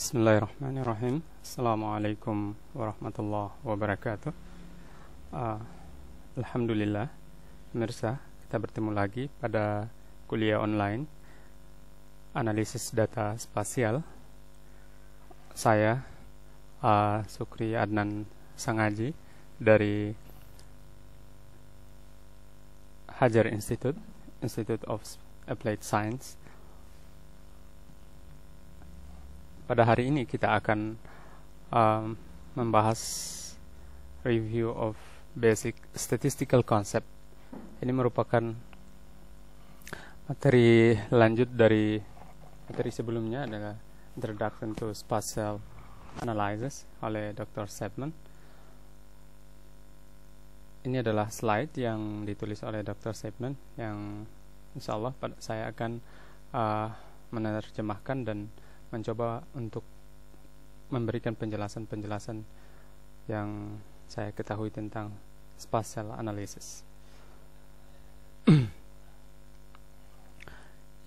Bismillahirrahmanirrahim. Assalamualaikum warahmatullahi wabarakatuh. Alhamdulillah, pemirsa, kita bertemu lagi pada kuliah online analisis data spasial. Saya Sukri Adnan Sangaji dari Hajar Institute of Applied Science. Pada hari ini kita akan membahas review of basic statistical concept. Ini merupakan materi lanjut dari materi sebelumnya, adalah Introduction to Spatial Analysis oleh Dr. Sepman. Ini adalah slide yang ditulis oleh Dr. Sepman yang insyaallah saya akan menerjemahkan dan mencoba untuk memberikan penjelasan-penjelasan yang saya ketahui tentang spatial analysis.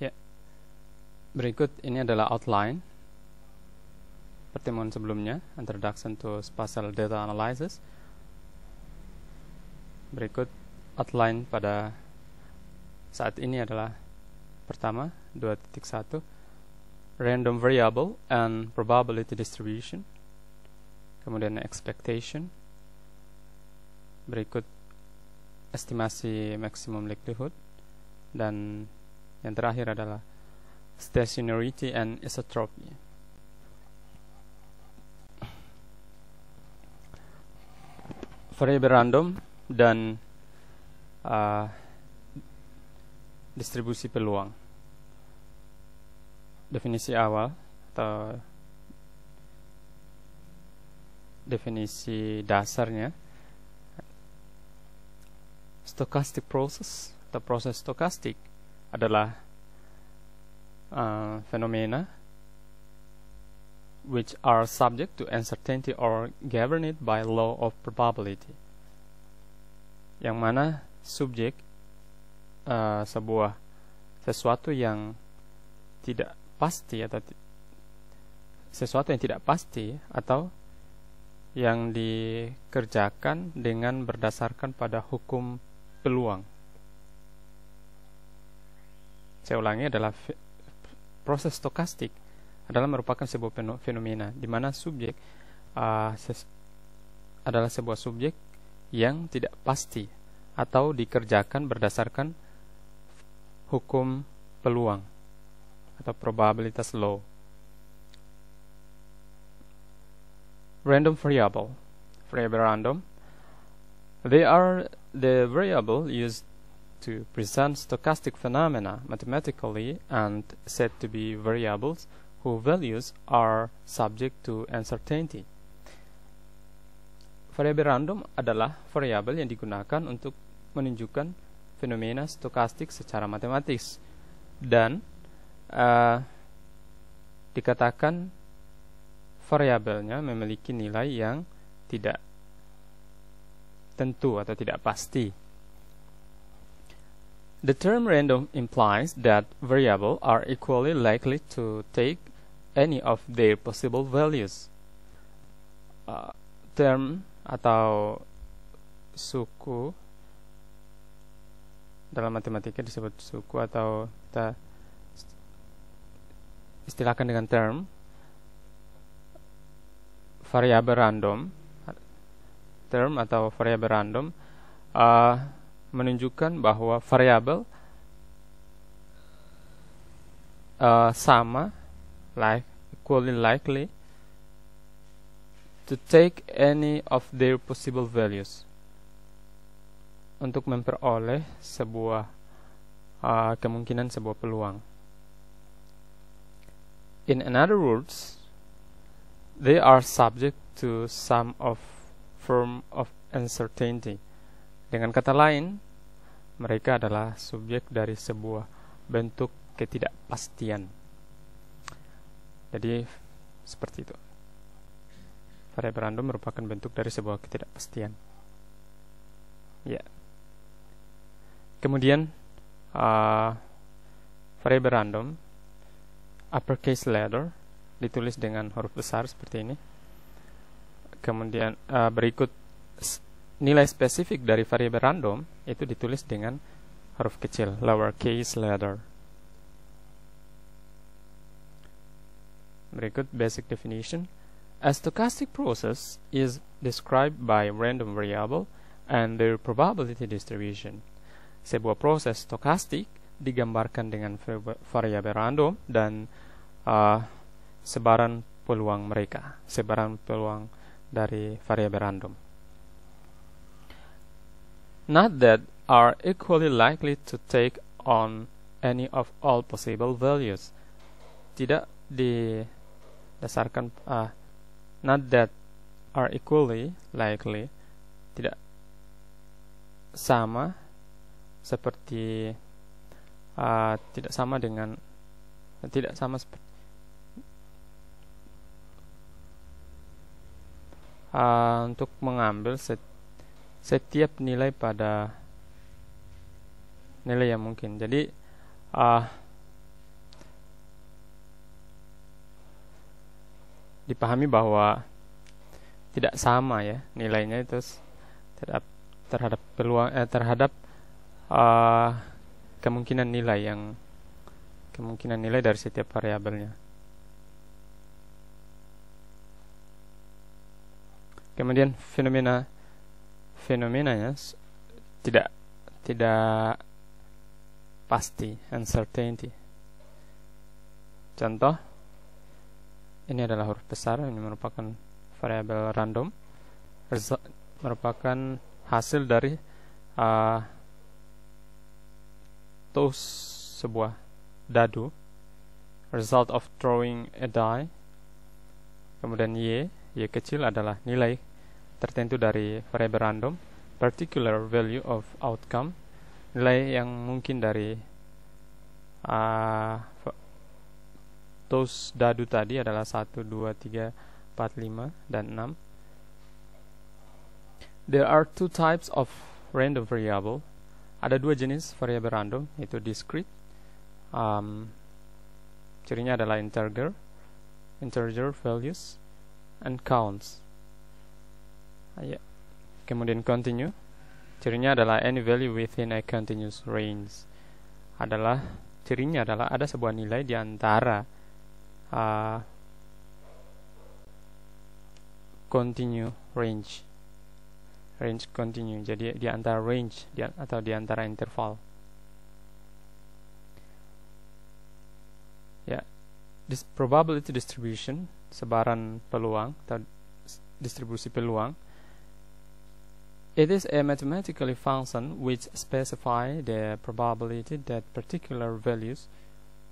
Ya, berikut ini adalah outline pertemuan sebelumnya, Introduction to Spatial Data Analysis. Berikut outline pada saat ini adalah pertama 2.1, random variable and probability distribution, kemudian expectation, berikut estimasi maximum likelihood, dan yang terakhir adalah stationarity and isotropy. Variable random dan distribusi peluang. Definisi awal atau definisi dasarnya, stochastic process atau proses stokastik adalah fenomena which are subject to uncertainty or governed by law of probability, yang mana subjek sesuatu yang tidak pasti atau sesuatu yang tidak pasti atau yang dikerjakan dengan berdasarkan pada hukum peluang. Saya ulangi, adalah proses stokastik adalah merupakan sebuah fenomena di mana subjek adalah sebuah subjek yang tidak pasti atau dikerjakan berdasarkan hukum peluang atau probabilitas law. Random variable random, they are the variable used to present stochastic phenomena mathematically and said to be variables whose values are subject to uncertainty. Variabel random adalah variabel yang digunakan untuk menunjukkan fenomena stokastik secara matematis dan dikatakan variabelnya memiliki nilai yang tidak tentu atau tidak pasti. The term random implies that variables are equally likely to take any of their possible values. Term atau suku dalam matematika disebut suku, atau kita istilahkan dengan variabel random. Term atau variabel random menunjukkan bahwa variabel sama, equally likely to take any of their possible values, untuk memperoleh sebuah kemungkinan, sebuah peluang. In other words, they are subject to some form of uncertainty. Dengan kata lain, mereka adalah subjek dari sebuah bentuk ketidakpastian. Jadi seperti itu. Variabel random merupakan bentuk dari sebuah ketidakpastian. Ya. Kemudian variabel random uppercase letter ditulis dengan huruf besar seperti ini. Kemudian berikut nilai spesifik dari variabel random itu ditulis dengan huruf kecil, lowercase letter. Berikut basic definition. A stochastic process is described by random variable and their probability distribution. Sebuah proses stokastik digambarkan dengan variabel random dan sebaran peluang mereka, sebaran peluang dari variabel random. Not that are equally likely to take on any of all possible values. Tidak didasarkan not that are equally likely, tidak sama seperti tidak sama dengan tidak sama seperti untuk mengambil setiap nilai pada nilai yang mungkin. Jadi dipahami bahwa tidak sama ya nilainya itu terhadap peluang terhadap kemungkinan nilai dari setiap variabelnya. Kemudian fenomenanya tidak pasti, uncertainty. Contoh, ini adalah huruf besar, ini merupakan variabel random, merupakan hasil dari toss sebuah dadu, result of throwing a die. Kemudian y kecil adalah nilai tertentu dari variabel random, particular value of outcome, nilai yang mungkin dari toss dadu tadi adalah 1, 2, 3, 4, 5, dan 6. There are two types of random variable. Ada dua jenis variabel random, yaitu discrete. Cirinya adalah integer values, and counts. Kemudian continue. Cirinya adalah any value within a continuous range. Cirinya adalah ada sebuah nilai di antara continue range continue. Jadi di antara range atau di antara interval. This probability distribution, sebaran peluang atau distribusi peluang, it is a mathematical function which specify the probability that particular values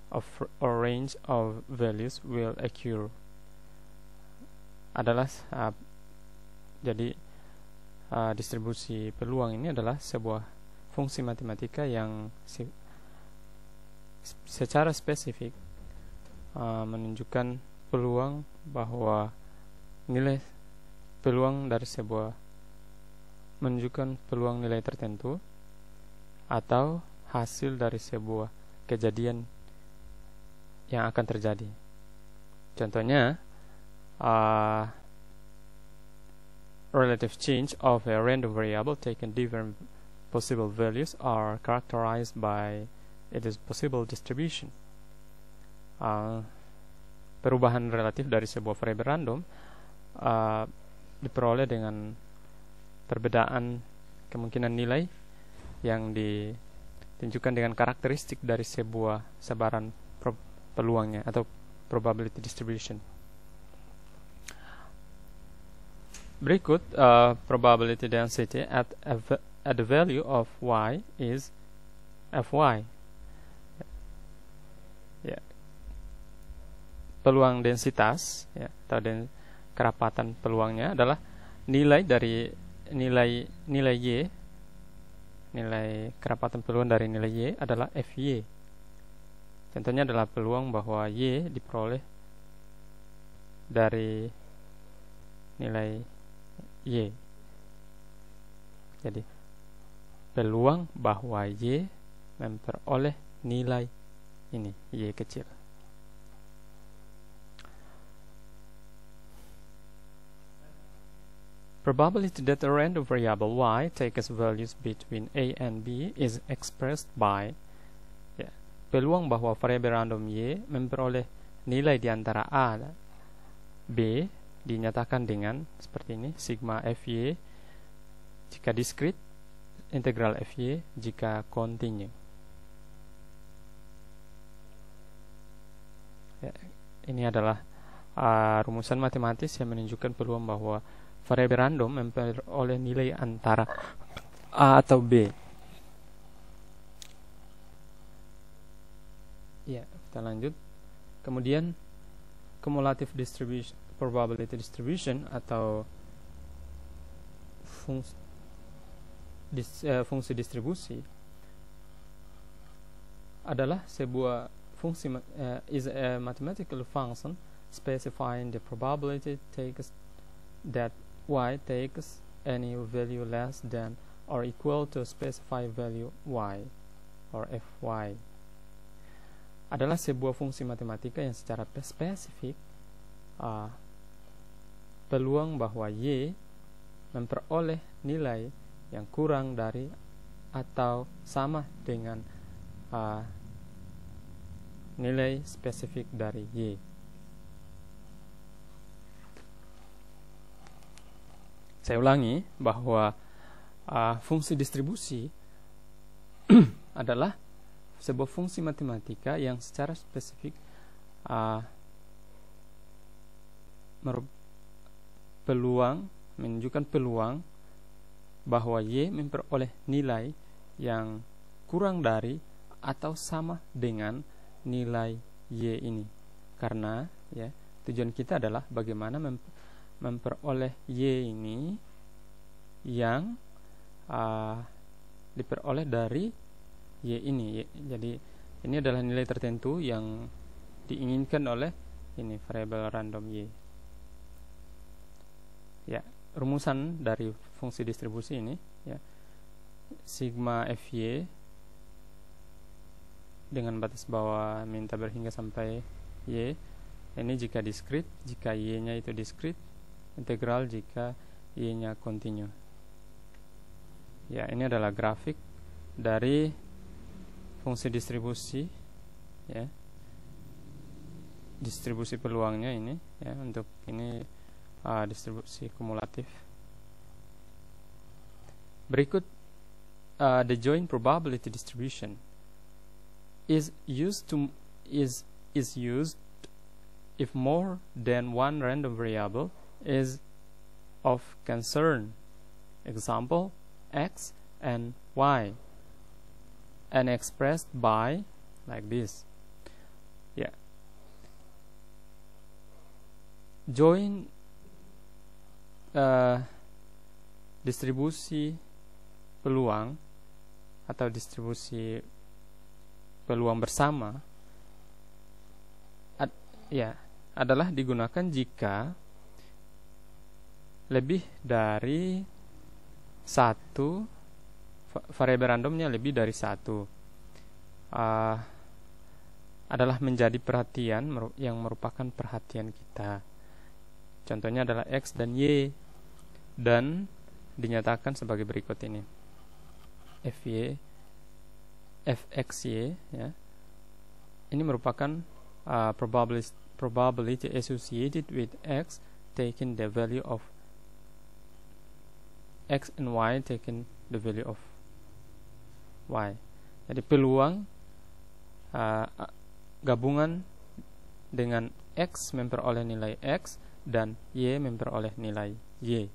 of or range of values will occur. Jadi distribusi peluang ini adalah sebuah fungsi matematika yang secara spesifik menunjukkan peluang bahwa nilai peluang dari sebuah menunjukkan peluang nilai tertentu atau hasil dari sebuah kejadian yang akan terjadi. Contohnya, relative change of a random variable taken different possible values are characterized by its possible distribution. Perubahan relatif dari sebuah variabel random diperoleh dengan perbedaan kemungkinan nilai yang ditunjukkan dengan karakteristik dari sebuah sebaran peluangnya atau probability distribution. Berikut probability density at the value of y is fy. Peluang densitas atau kerapatan peluangnya adalah nilai dari nilai y, nilai kerapatan peluang dari nilai y adalah fy. Contohnya adalah peluang bahwa y diperoleh dari nilai y. Jadi peluang bahwa y memperoleh nilai ini y kecil. Probability that a random variable y takes values between a and b is expressed by, ya, peluang bahwa variabel random y memperoleh nilai di antara a dan b dinyatakan dengan seperti ini, sigma fy jika diskrit, integral fy jika kontinu. Ya, ini adalah rumusan matematis yang menunjukkan peluang bahwa variabel random memperoleh nilai antara A atau B. Ya, kita lanjut. Kemudian cumulative distribution, probability distribution atau fungsi distribusi adalah sebuah fungsi is a mathematical function specifying the probability takes that y takes any value less than or equal to specified value y or fy. Adalah sebuah fungsi matematika yang secara spesifik peluang bahwa y memperoleh nilai yang kurang dari atau sama dengan nilai spesifik dari y. Saya ulangi bahwa fungsi distribusi adalah sebuah fungsi matematika yang secara spesifik menunjukkan peluang bahwa y memperoleh nilai yang kurang dari atau sama dengan nilai y ini. Karena ya, tujuan kita adalah bagaimana memperoleh y ini yang diperoleh dari y ini. Jadi ini adalah nilai tertentu yang diinginkan oleh ini variabel random y. Ya, rumusan dari fungsi distribusi ini ya, sigma fy dengan batas bawah minta berhingga sampai y. Ini jika diskrit, jika y-nya itu diskrit, integral jika y-nya kontinu. Ya, ini adalah grafik dari fungsi distribusi ya. Distribusi peluangnya ini ya, untuk ini distribusi kumulatif. Berikut the joint probability distribution is used if more than one random variable is of concern. Example, x and y, and expressed by like this. Yeah. Join distribusi peluang atau distribusi peluang bersama adalah digunakan jika lebih dari satu variabel randomnya lebih dari satu adalah menjadi perhatian yang merupakan perhatian kita. Contohnya adalah x dan y, dan dinyatakan sebagai berikut ini. fxy ya. Ini merupakan probability associated with x taking the value of x and y taking the value of y. Jadi peluang gabungan dengan x memperoleh nilai x dan y memperoleh nilai y.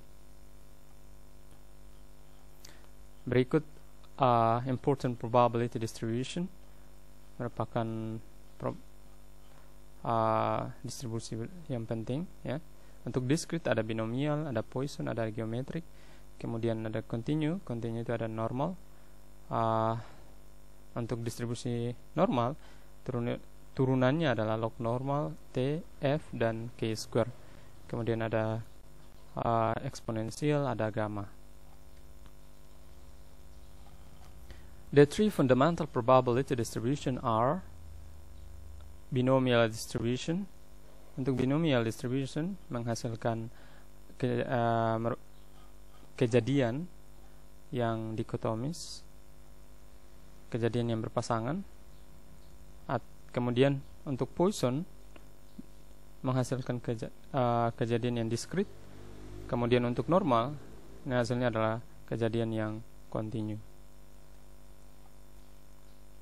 Berikut important probability distribution merupakan distribusi yang penting ya. Untuk discrete ada binomial, ada Poisson, ada geometrik, kemudian ada continue itu ada normal. Untuk distribusi normal turunannya adalah log normal, T, F, dan K square. Kemudian ada eksponensial, ada gamma. The three fundamental probability distribution are binomial distribution. Untuk binomial distribution menghasilkan kejadian yang dikotomis, kejadian yang berpasangan. Kemudian untuk Poisson menghasilkan kejadian yang diskrit. Kemudian untuk normal, ini hasilnya adalah kejadian yang kontinu.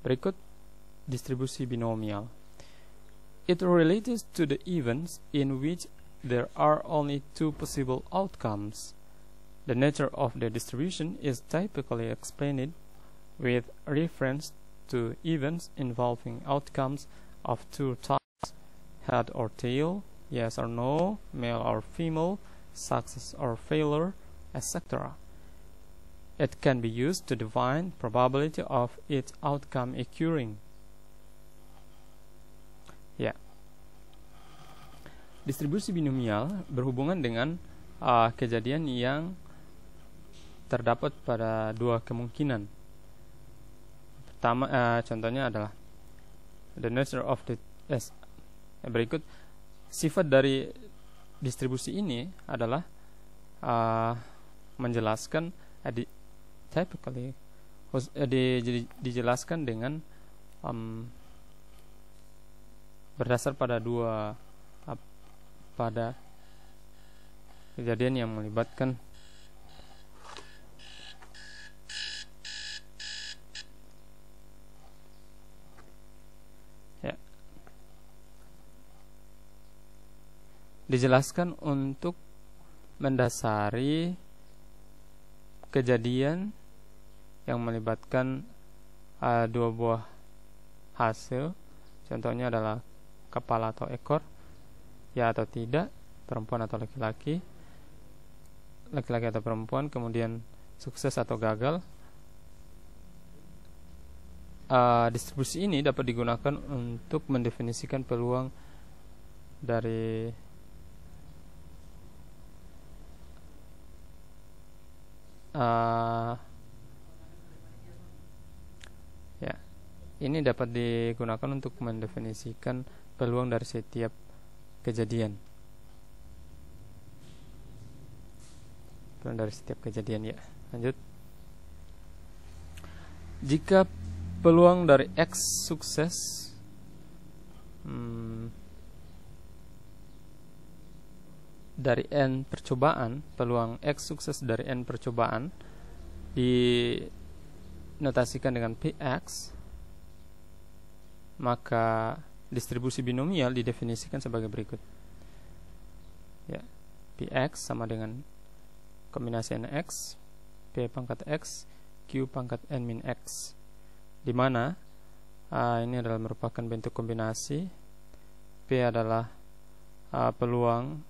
Berikut distribusi binomial. It relates to the events in which there are only two possible outcomes. The nature of the distribution is typically explained with reference to events involving outcomes of two types: head or tail, yes or no, male or female, success or failure, etc. It can be used to define probability of its outcome occurring. Ya. Distribusi binomial berhubungan dengan kejadian yang terdapat pada dua kemungkinan. Pertama, contohnya adalah the nature of the berikut sifat dari distribusi ini adalah menjelaskan typically dijelaskan dengan berdasar pada pada kejadian yang melibatkan dijelaskan untuk mendasari kejadian yang melibatkan dua buah hasil. Contohnya adalah kepala atau ekor, ya atau tidak, perempuan atau laki-laki, laki-laki atau perempuan, kemudian sukses atau gagal. Distribusi ini dapat digunakan untuk mendefinisikan peluang dari ini dapat digunakan untuk mendefinisikan peluang dari setiap kejadian. Peluang dari setiap kejadian, ya. Lanjut. Jika peluang dari X sukses dari N percobaan, peluang X sukses dari N percobaan dinotasikan dengan Px, maka distribusi binomial didefinisikan sebagai berikut. Ya, Px sama dengan kombinasi Nx, P pangkat X, Q pangkat N min X, di mana ini adalah merupakan bentuk kombinasi. P adalah peluang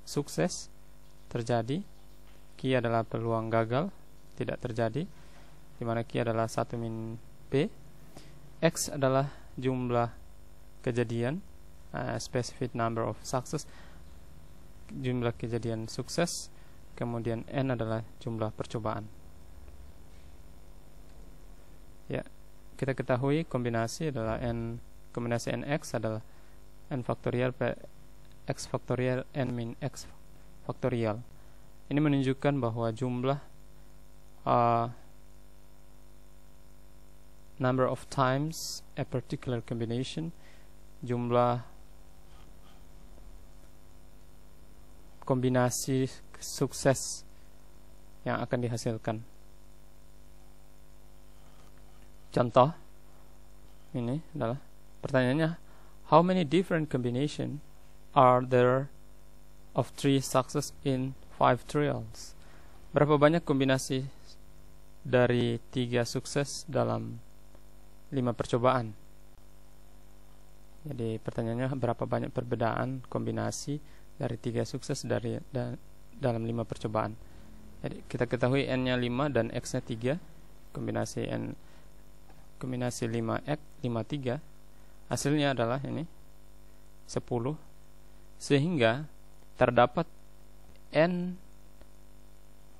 sukses terjadi, Q adalah peluang gagal tidak terjadi, di mana Q adalah 1 min P, X adalah jumlah kejadian, specific number of success, jumlah kejadian sukses, kemudian N adalah jumlah percobaan. Ya, kita ketahui kombinasi adalah kombinasi Nx adalah N faktorial per X faktorial N min X faktorial. Ini menunjukkan bahwa jumlah number of times a particular combination, jumlah kombinasi sukses yang akan dihasilkan. Contoh ini adalah pertanyaannya, how many different combination are there of 3 success in 5 trials? Berapa banyak kombinasi dari 3 sukses dalam 5 percobaan? Jadi pertanyaannya, berapa banyak perbedaan kombinasi dari 3 sukses dalam 5 percobaan? Jadi kita ketahui N-nya 5 dan X-nya 3. Kombinasi 5X 53, hasilnya adalah ini 10. Sehingga terdapat N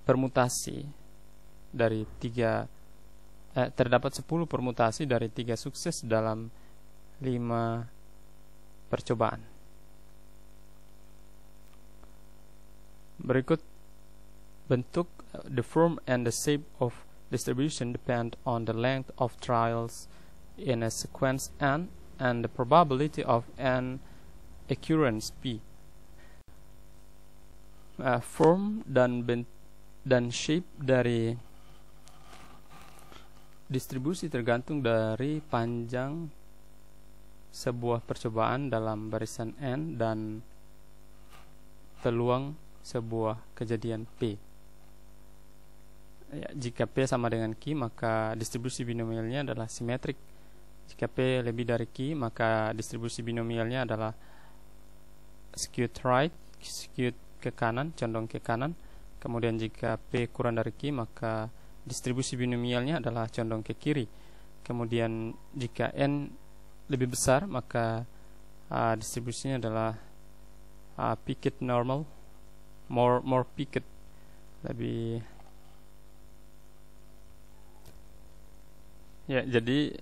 permutasi dari 3, terdapat 10 permutasi dari 3 sukses dalam 5 percobaan. Berikut bentuk, the form and the shape of distribution depend on the length of trials in a sequence n and the probability of n occurrence p. Form dan shape dari distribusi tergantung dari panjang sebuah percobaan dalam barisan n dan peluang sebuah kejadian P. Ya, jika P sama dengan Q, maka distribusi binomialnya adalah simetrik. Jika P lebih dari Q, maka distribusi binomialnya adalah skewed right, skewed ke kanan, condong ke kanan. Kemudian jika P kurang dari Q, maka distribusi binomialnya adalah condong ke kiri. Kemudian jika N lebih besar, maka distribusinya adalah peaked normal, more peaked, lebih. Ya, jadi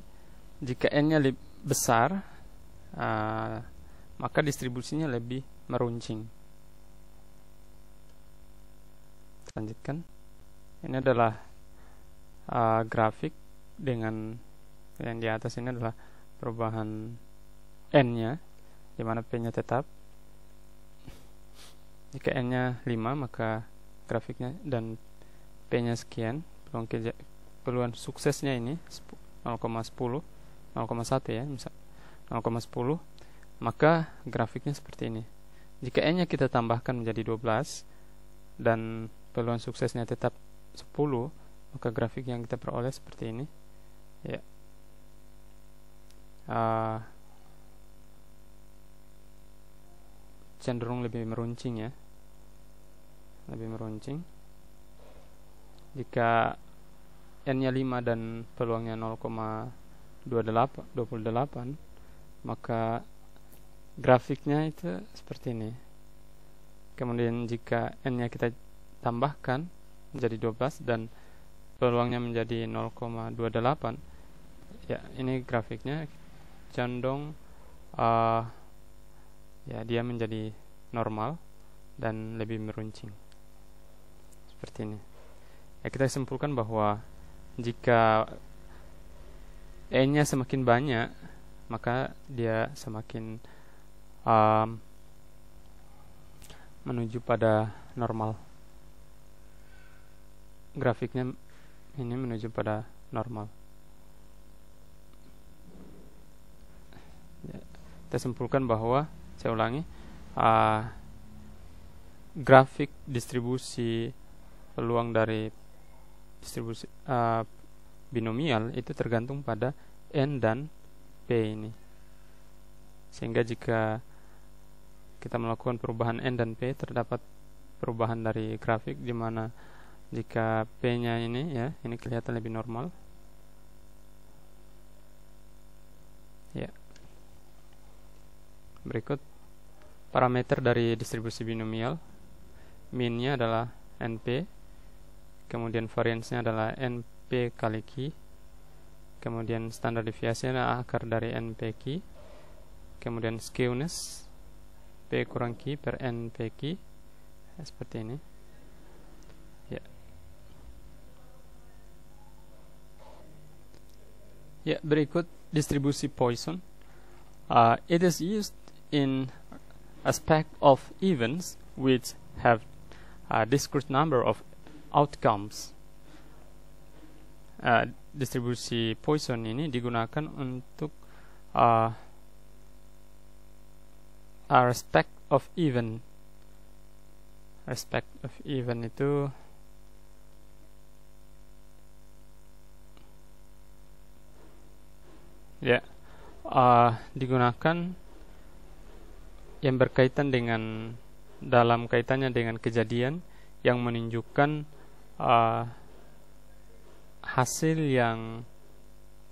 jika n-nya lebih besar, maka distribusinya lebih meruncing. Lanjutkan. Ini adalah grafik dengan yang di atas ini adalah perubahan n-nya, di mana p-nya tetap. Jika n-nya 5, maka grafiknya dan p-nya sekian, peluang suksesnya ini 0,10, 0,1 ya, misal 0,10, maka grafiknya seperti ini. Jika n-nya kita tambahkan menjadi 12 dan peluang suksesnya tetap 10, maka grafik yang kita peroleh seperti ini. Ya. Cenderung lebih meruncing ya, lebih meruncing. Jika n-nya 5 dan peluangnya 0,28, maka grafiknya itu seperti ini. Kemudian jika n-nya kita tambahkan menjadi 12 dan peluangnya menjadi 0,28, ya ini grafiknya condong ya dia menjadi normal dan lebih meruncing seperti ini. Ya, kita simpulkan bahwa jika n-nya semakin banyak, maka dia semakin menuju pada normal. Grafiknya ini menuju pada normal. Ya, kita simpulkan bahwa, saya ulangi, grafik distribusi peluang dari distribusi binomial itu tergantung pada n dan p ini. Sehingga jika kita melakukan perubahan n dan p, terdapat perubahan dari grafik, di mana jika p-nya ini ya, ini kelihatan lebih normal. Ya. Berikut parameter dari distribusi binomial. Min-nya adalah NP, kemudian variance-nya adalah NP kali Q, kemudian standar deviasinya adalah akar dari NP Q, kemudian skewness P kurang Q per NP Q, ya, seperti ini. Ya. Ya, berikut distribusi Poisson. It is used in aspect of events which have a discrete number of outcomes. Distribusi Poisson ini digunakan untuk respect of event. Respect of event itu ya digunakan yang berkaitan dengan, dalam kaitannya dengan kejadian yang menunjukkan hasil yang,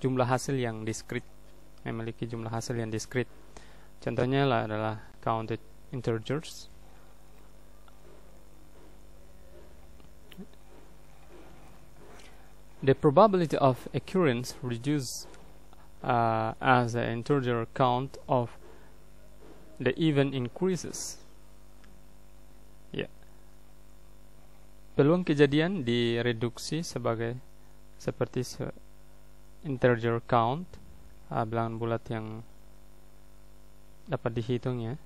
jumlah hasil yang diskrit, memiliki jumlah hasil yang diskrit. Contohnya adalah counted integers. The probability of occurrence reduced as the integer count of the event increases. Ya. Peluang kejadian direduksi seperti integer count, bilangan bulat yang dapat dihitung ya,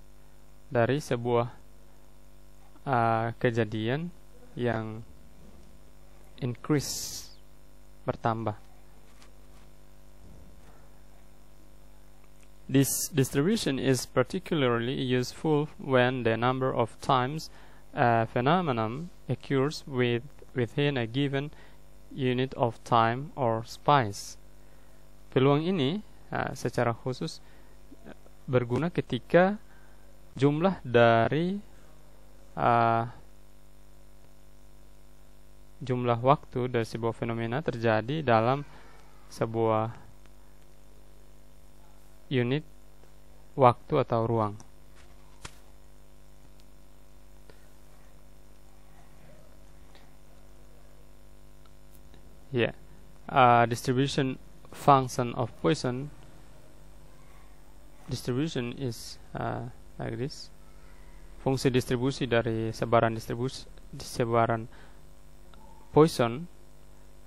dari sebuah kejadian yang increase, bertambah. This distribution is particularly useful when the number of times a phenomenon occurs within a given unit of time or space. Peluang ini secara khusus berguna ketika jumlah dari jumlah waktu dari sebuah fenomena terjadi dalam sebuah unit waktu atau ruang. Yeah, distribution function of Poisson distribution is like this. Fungsi distribusi dari sebaran Poisson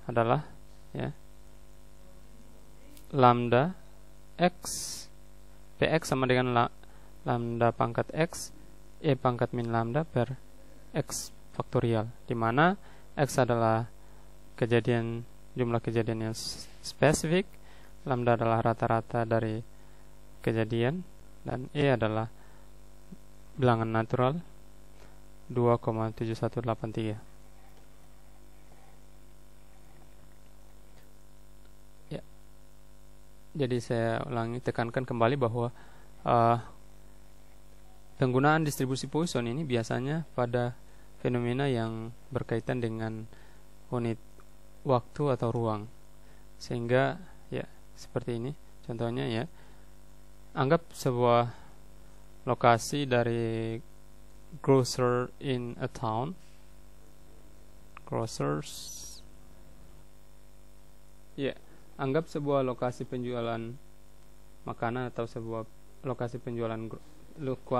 adalah ya, lambda x, px sama dengan lambda pangkat x e pangkat min lambda per x faktorial, di mana x adalah jumlah kejadian yang spesifik, lambda adalah rata-rata dari kejadian, dan e adalah bilangan natural 2,7183. Ya. Jadi saya ulangi, tekankan kembali bahwa penggunaan distribusi Poisson ini biasanya pada fenomena yang berkaitan dengan unit waktu atau ruang. Sehingga ya seperti ini contohnya ya. Anggap sebuah lokasi dari grocer in a town. Grocers. Ya, anggap sebuah lokasi penjualan makanan atau sebuah lokasi penjualan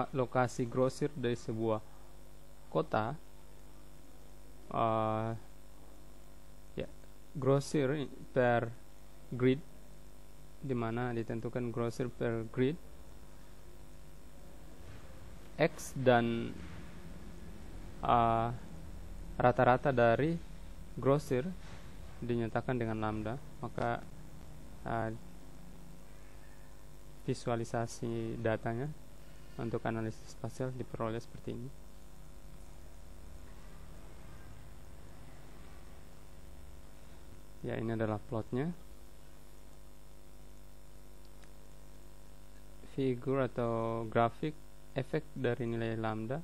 lokasi grosir dari sebuah kota. Ya, grosir per grid, di mana ditentukan grosir per grid X dan rata-rata dari grosir dinyatakan dengan lambda, maka visualisasi datanya untuk analisis spasial diperoleh seperti ini. Ya, ini adalah plotnya. Figur atau grafik efek dari nilai lambda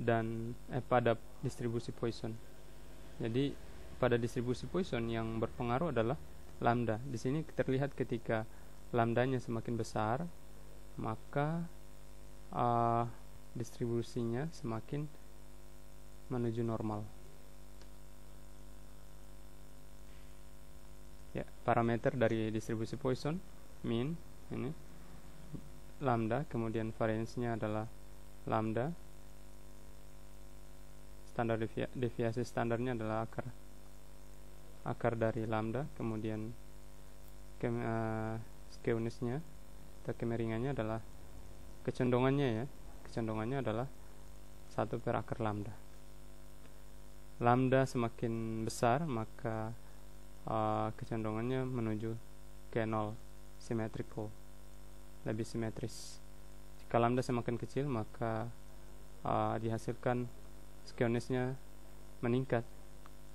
dan pada distribusi Poisson. Jadi pada distribusi Poisson yang berpengaruh adalah lambda. Di sini terlihat ketika lambdanya semakin besar, maka distribusinya semakin menuju normal. Ya, parameter dari distribusi Poisson mean ini lambda, kemudian variance-nya adalah lambda, standar deviasi standarnya adalah akar dari lambda, kemudian skewness-nya atau kemiringannya adalah kecondongannya adalah 1 per akar lambda. Lambda semakin besar, maka kecondongannya menuju ke 0, symmetrical, lebih simetris. Jika lambda semakin kecil, maka dihasilkan skewness-nya meningkat,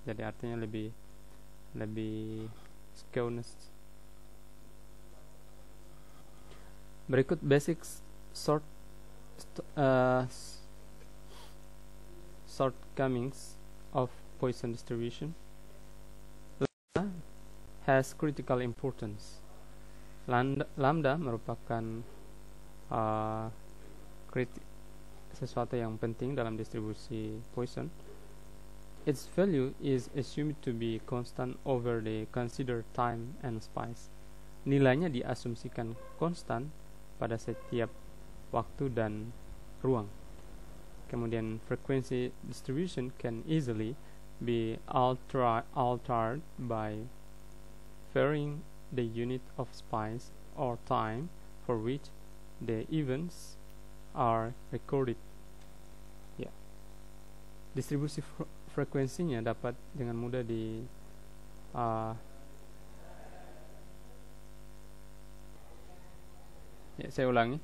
jadi artinya lebih skewness. Berikut basic shortcomings of Poisson distribution. Lambda has critical importance. Lambda merupakan sesuatu yang penting dalam distribusi Poisson. Its value is assumed to be constant over the considered time and space. Nilainya diasumsikan konstan pada setiap waktu dan ruang. Kemudian frequency distribution can easily be altered by varying the unit of space or time for which the events are recorded. Ya, distribusi frekuensinya dapat dengan mudah saya ulangi.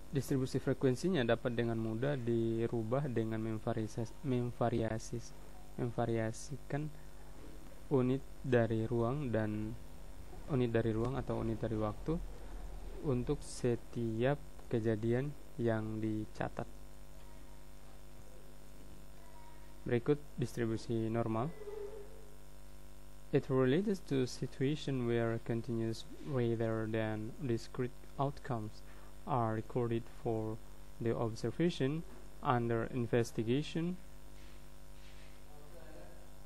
Distribusi frekuensinya dapat dengan mudah dirubah dengan memvariasikan unit dari ruang atau unit dari waktu untuk setiap kejadian yang dicatat. Berikut distribusi normal. It relates to situation where continuous rather than discrete outcomes are recorded for the observation under investigation.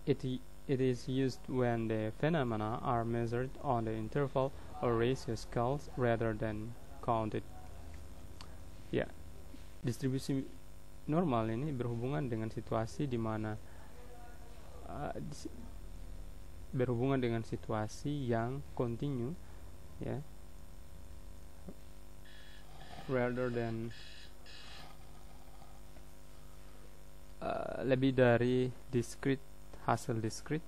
It is used when the phenomena are measured on the interval or ratio scales rather than counted. Ya, distribusi normal ini berhubungan dengan situasi di mana berhubungan dengan situasi yang kontinu, ya, rather than lebih dari hasil discrete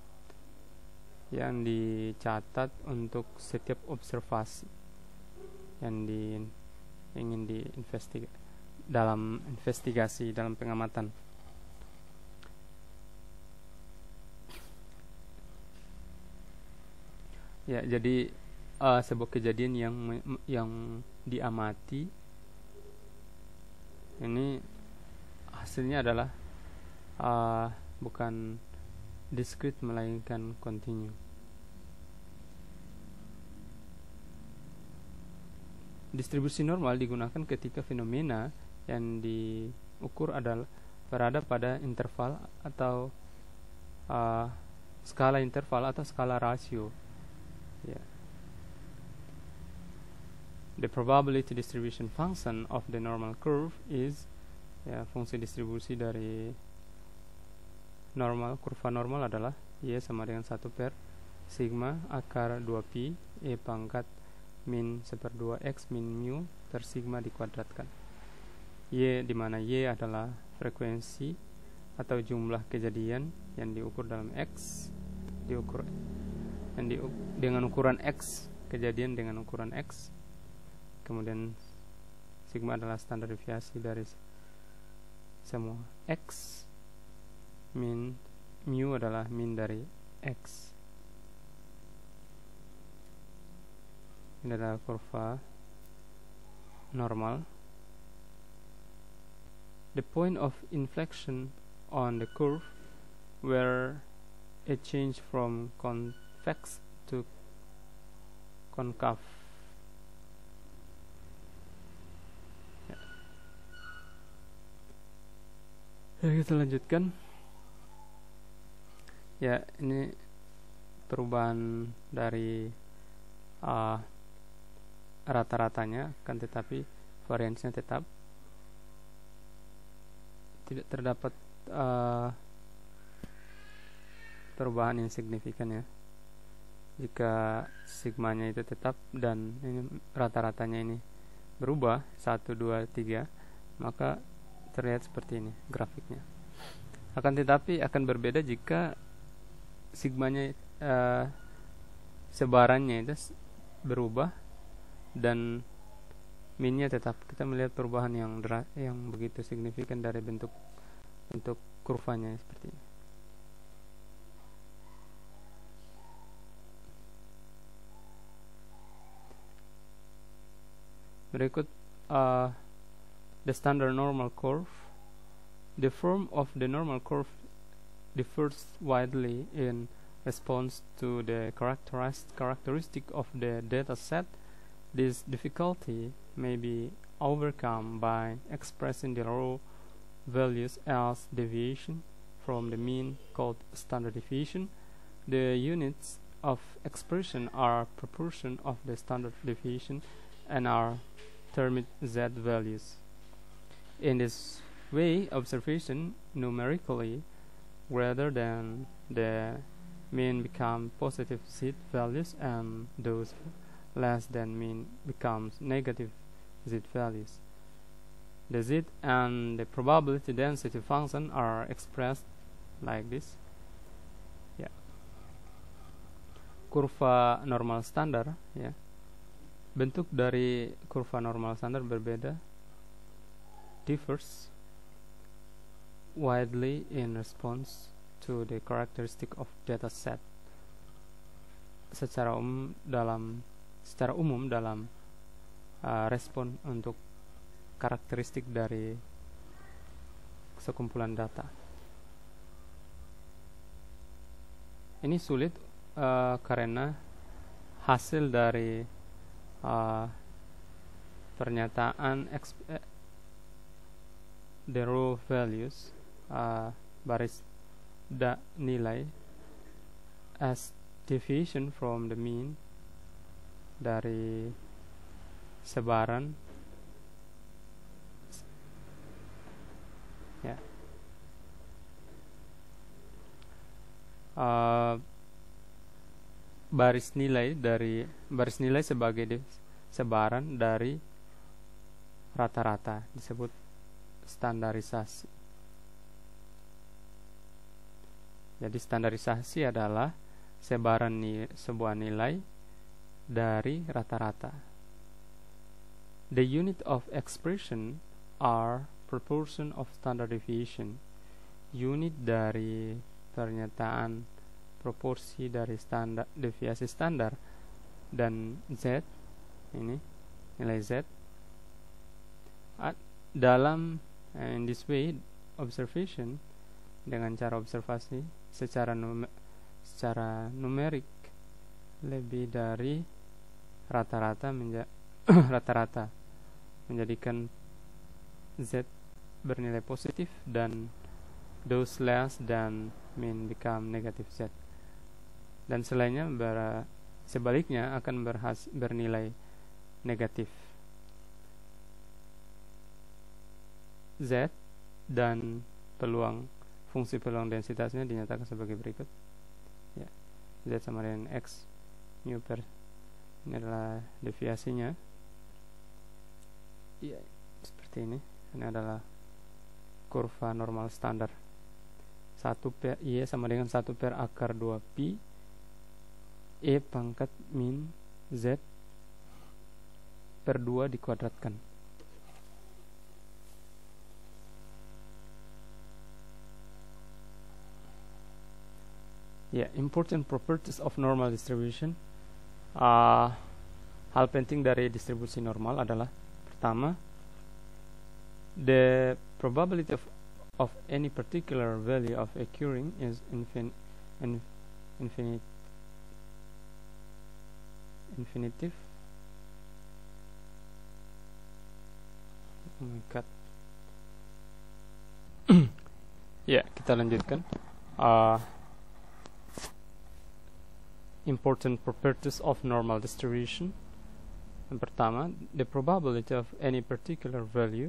yang dicatat untuk setiap observasi yang ingin dalam investigasi, dalam pengamatan. Ya, jadi sebuah kejadian yang diamati ini hasilnya adalah bukan discrete melainkan kontinu. Distribusi normal digunakan ketika fenomena yang diukur berada pada interval atau skala interval atau skala rasio. Yeah. The probability distribution function of the normal curve is, ya, fungsi distribusi dari kurva normal adalah Y sama dengan 1 per sigma akar 2pi E pangkat min 1/2 X min mu per sigma dikuadratkan. Y, di mana Y adalah frekuensi atau jumlah kejadian yang diukur dalam X, dengan ukuran X, kejadian dengan ukuran X. Kemudian sigma adalah standar deviasi dari semua X, mu adalah min dari X. Ini adalah kurva normal. The point of inflection on the curve where it change from convex to concave. Ya, kita lanjutkan. Ya, ini perubahan dari rata-ratanya, kan, tetapi variansinya tetap tidak terdapat perubahan yang signifikan, ya. Jika sigmanya itu tetap dan ini rata-ratanya ini berubah 1, 2, 3, maka terlihat seperti ini grafiknya. Akan tetapi akan berbeda jika sigmanya sebarannya itu berubah dan minnya tetap. Kita melihat perubahan yang begitu signifikan dari bentuk kurvanya seperti ini. Berikut the standard normal curve. The form of the normal curve differs widely in response to the characteristic of the data set. This difficulty may be overcome by expressing the raw values as deviation from the mean, called standard deviation. The units of expression are proportion of the standard deviation and are termed z values. In this way, observation numerically rather than the mean become positive z values, and those less than mean becomes negative z values. The z and the probability density function are expressed like this. Ya, kurva normal standar, ya. Bentuk dari kurva normal standar berbeda, differs widely in response to the characteristic of data set. Secara umum dalam respon untuk karakteristik dari sekumpulan data. Ini sulit karena hasil dari pernyataan the raw values, baris nilai as deviation from the mean dari sebaran, ya. Baris nilai sebagai sebaran dari rata-rata disebut standarisasi. Jadi standarisasi adalah sebaran sebuah nilai dari rata-rata. The unit of expression are proportion of standard deviation. Unit dari pernyataan proporsi dari standar deviasi standar, dan z ini nilai z. Dalam in this way observation, dengan cara observasi secara numerik lebih dari rata-rata rata-rata menjadikan z bernilai positif dan those less than mean become negative z, dan selainnya sebaliknya akan bernilai negatif. Z dan fungsi peluang densitasnya dinyatakan sebagai berikut. Ya, Z sama dengan X mu per, ini adalah deviasinya. Ya, seperti ini. Ini adalah kurva normal standar. 1 per Y sama dengan 1 per akar 2 pi E pangkat min Z per 2 dikuadratkan. Ya, important properties of normal distribution. Hal penting dari distribusi normal adalah, pertama, the probability of any particular value of occurring is infinitive. Oh my god. Ya, kita lanjutkan. Important properties of normal distribution. Yang pertama, the probability of any particular value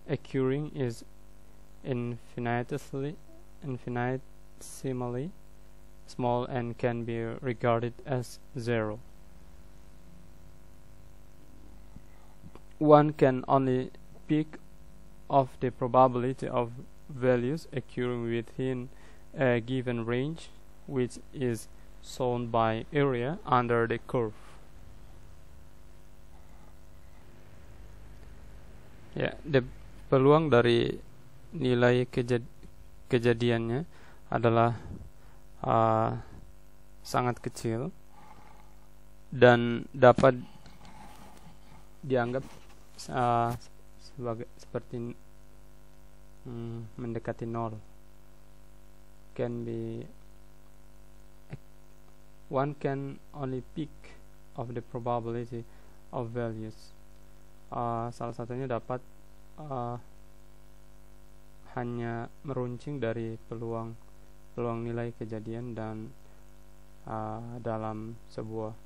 occurring is infinitesimally small and can be regarded as zero. One can only pick of the probability of values occurring within a given range, which is shown by area under the curve. Ya, peluang dari nilai kejadiannya adalah sangat kecil dan dapat dianggap seperti mendekati nol. One can only pick of the probability of values. Salah satunya dapat hanya meruncing dari peluang nilai kejadian dan dalam sebuah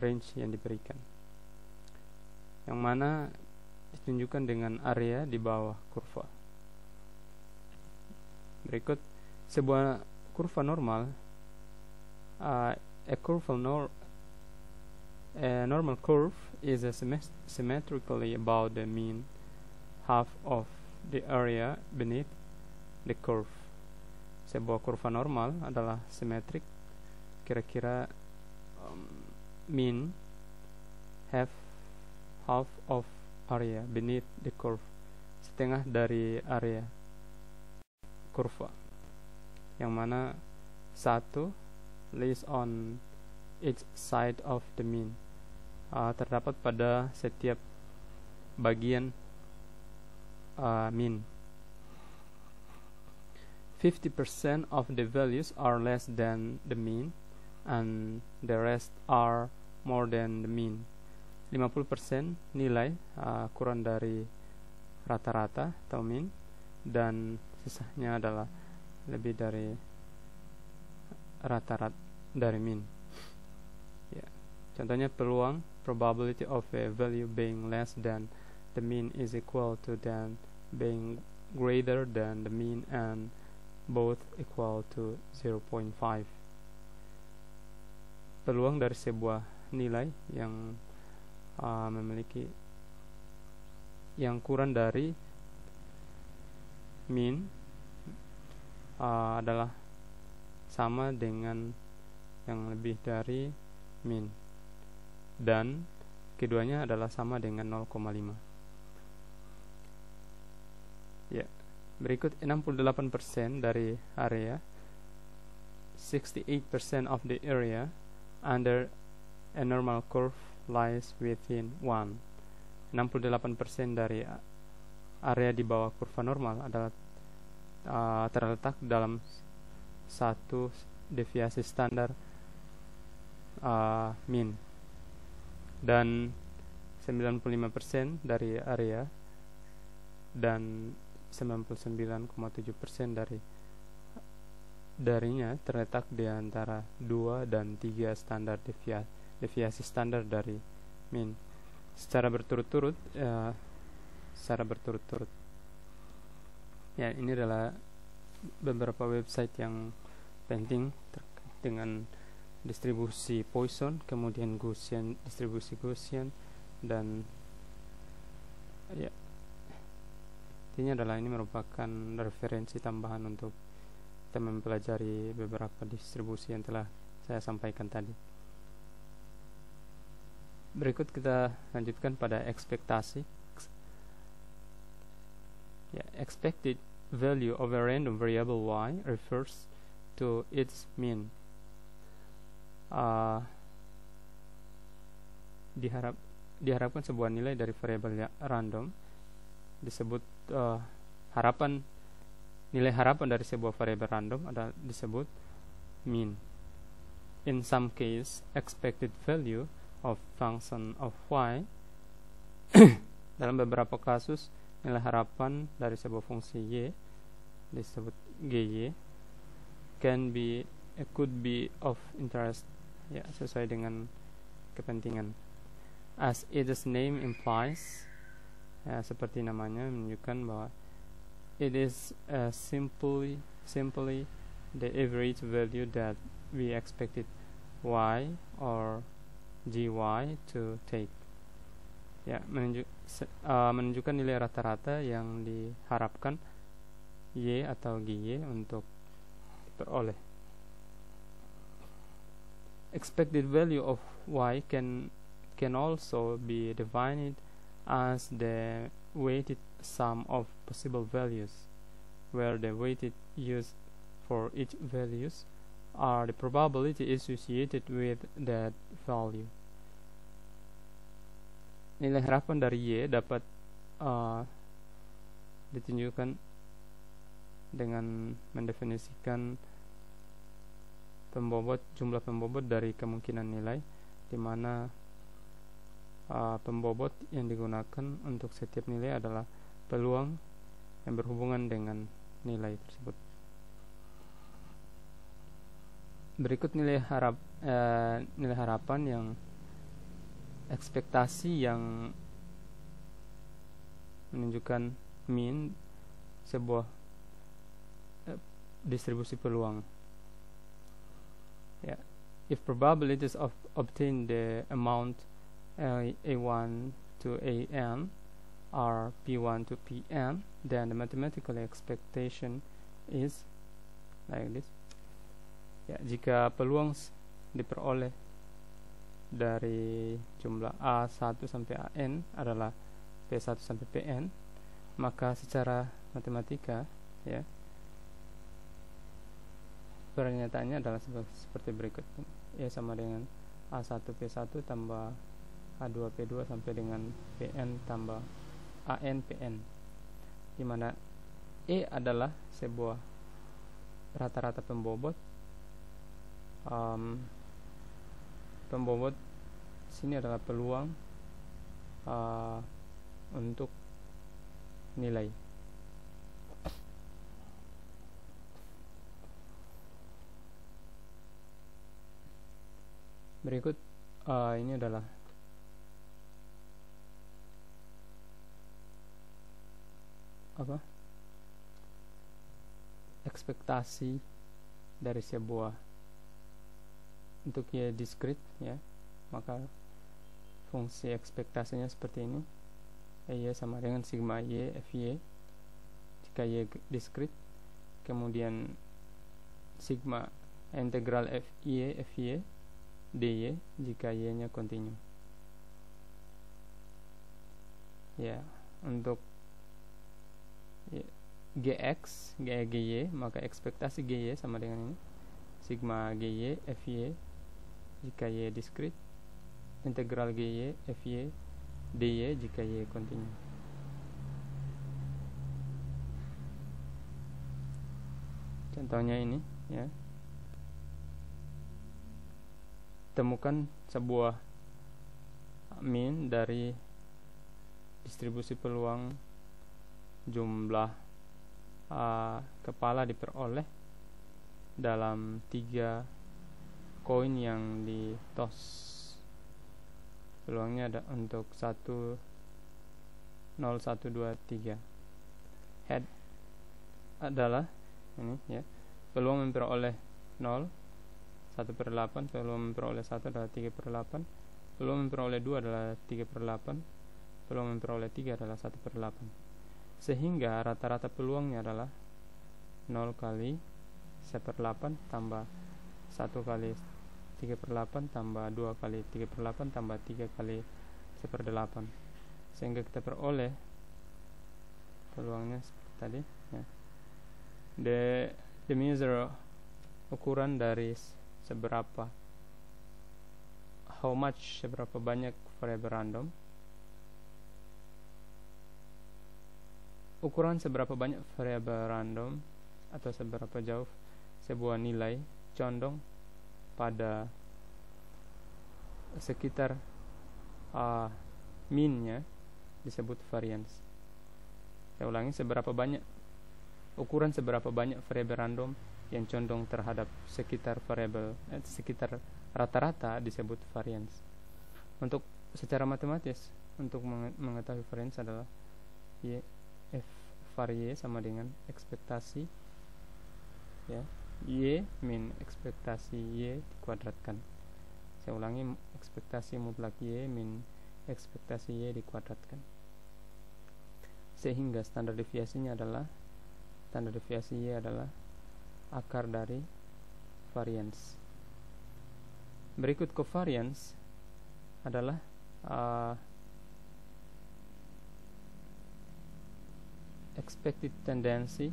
range yang diberikan, yang mana ditunjukkan dengan area di bawah kurva. berikut sebuah kurva normal. A normal curve is symmetrically about the mean half of the area beneath the curve. Sebuah kurva normal adalah simetrik, kira-kira mean half of area beneath the curve, setengah dari area kurva, yang mana satu lies on each side of the mean, terdapat pada setiap bagian mean. 50% of the values are less than the mean and the rest are more than the mean. 50% nilai kurang dari rata-rata atau mean, dan sisanya adalah lebih dari rata-rata dari mean. Contohnya peluang, probability of a value being less than the mean is equal to then being greater than the mean and both equal to 0.5. Peluang dari sebuah nilai yang memiliki yang kurang dari mean adalah sama dengan yang lebih dari mean, dan keduanya adalah sama dengan 0,5. Berikut 68% dari area, 68% of the area under a normal curve lies within 1. 68% dari area di bawah kurva normal adalah terletak dalam satu deviasi standar mean, dan 95% dari area dan 99,7% darinya terletak di antara 2 dan 3 standar deviasi standar dari mean secara berturut-turut. Ya, ini adalah beberapa website yang penting terkait dengan distribusi Poisson, kemudian Gaussian, distribusi Gaussian, dan ya, intinya adalah ini merupakan referensi tambahan untuk kita mempelajari beberapa distribusi yang telah saya sampaikan tadi. Berikut kita lanjutkan pada ekspektasi. Expected value of a random variable y refers to its mean. Diharapkan sebuah nilai dari variabel random disebut nilai harapan dari sebuah variabel random adalah disebut mean. In some case, expected value of function of y dalam beberapa kasus nilai harapan dari sebuah fungsi y disebut gy could be of interest, ya, sesuai dengan kepentingan. As its name implies, ya, seperti namanya menunjukkan bahwa it is simply the average value that we expected y or gy to take. Ya, menunjukkan nilai rata-rata yang diharapkan y atau gy untuk diperoleh. Expected value of y can also be defined as the weighted sum of possible values, where the weighted used for each values are the probability associated with that value. Nilai harapan dari y dapat ditunjukkan dengan mendefinisikan jumlah pembobot dari kemungkinan nilai, di mana pembobot yang digunakan untuk setiap nilai adalah peluang yang berhubungan dengan nilai tersebut. Berikut nilai harapan yang ekspektasi yang menunjukkan mean sebuah distribusi peluang. Yeah. If probabilities of obtain the amount A1 to AN are P1 to Pn, then the mathematical expectation is like this. Ya, jika peluang diperoleh dari jumlah A1 sampai AN adalah P1 sampai Pn, maka secara matematika, ya, pernyataannya adalah seperti berikut. Ya, sama dengan A1 P1 tambah A2 P2 sampai dengan Pn tambah AN Pn, di mana E adalah sebuah rata-rata pembobot. Pembobot sini adalah peluang untuk nilai. Berikut ini adalah ekspektasi dari sebuah, untuk Y diskrit, ya, maka fungsi ekspektasinya seperti ini. Y sama dengan sigma Y Fy jika Y diskrit, kemudian sigma integral Fy dy jika Y nya kontinu. Ya, untuk Gx, Gy, maka ekspektasi Gy sama dengan ini, sigma Gy Fy jika Y diskrit, integral Gy Fy dy jika Y kontinu. Contohnya ini, ya. Temukan sebuah min dari distribusi peluang jumlah kepala diperoleh dalam 3 koin yang ditos. Peluangnya ada untuk 1, 0, 1, 2, 3. Head adalah ini, ya. Peluang memperoleh 0 1/8, peluang memperoleh 1 adalah 3/8, peluang memperoleh 2 adalah 3/8, peluang memperoleh 3 adalah 1/8. Sehingga rata-rata peluangnya adalah 0 kali 1/8 tambah 1 kali 3/8 tambah 2 kali 3/8 tambah 3 kali 1/8, sehingga kita peroleh peluangnya seperti tadi, ya. The measure, ukuran dari seberapa, how much, seberapa banyak variabel random, ukuran seberapa banyak variabel random atau seberapa jauh sebuah nilai condong pada sekitar minnya disebut variance. Saya ulangi, ukuran seberapa banyak variabel random yang condong terhadap sekitar variabel sekitar rata-rata disebut variance. Untuk secara matematis, untuk mengetahui variance adalah F var Y sama dengan ekspektasi, ya, Y min ekspektasi Y dikuadratkan. Saya ulangi, ekspektasi mutlak Y min ekspektasi Y dikuadratkan. Sehingga standar deviasi Y adalah akar dari variance. Berikut covariance adalah expected tendency,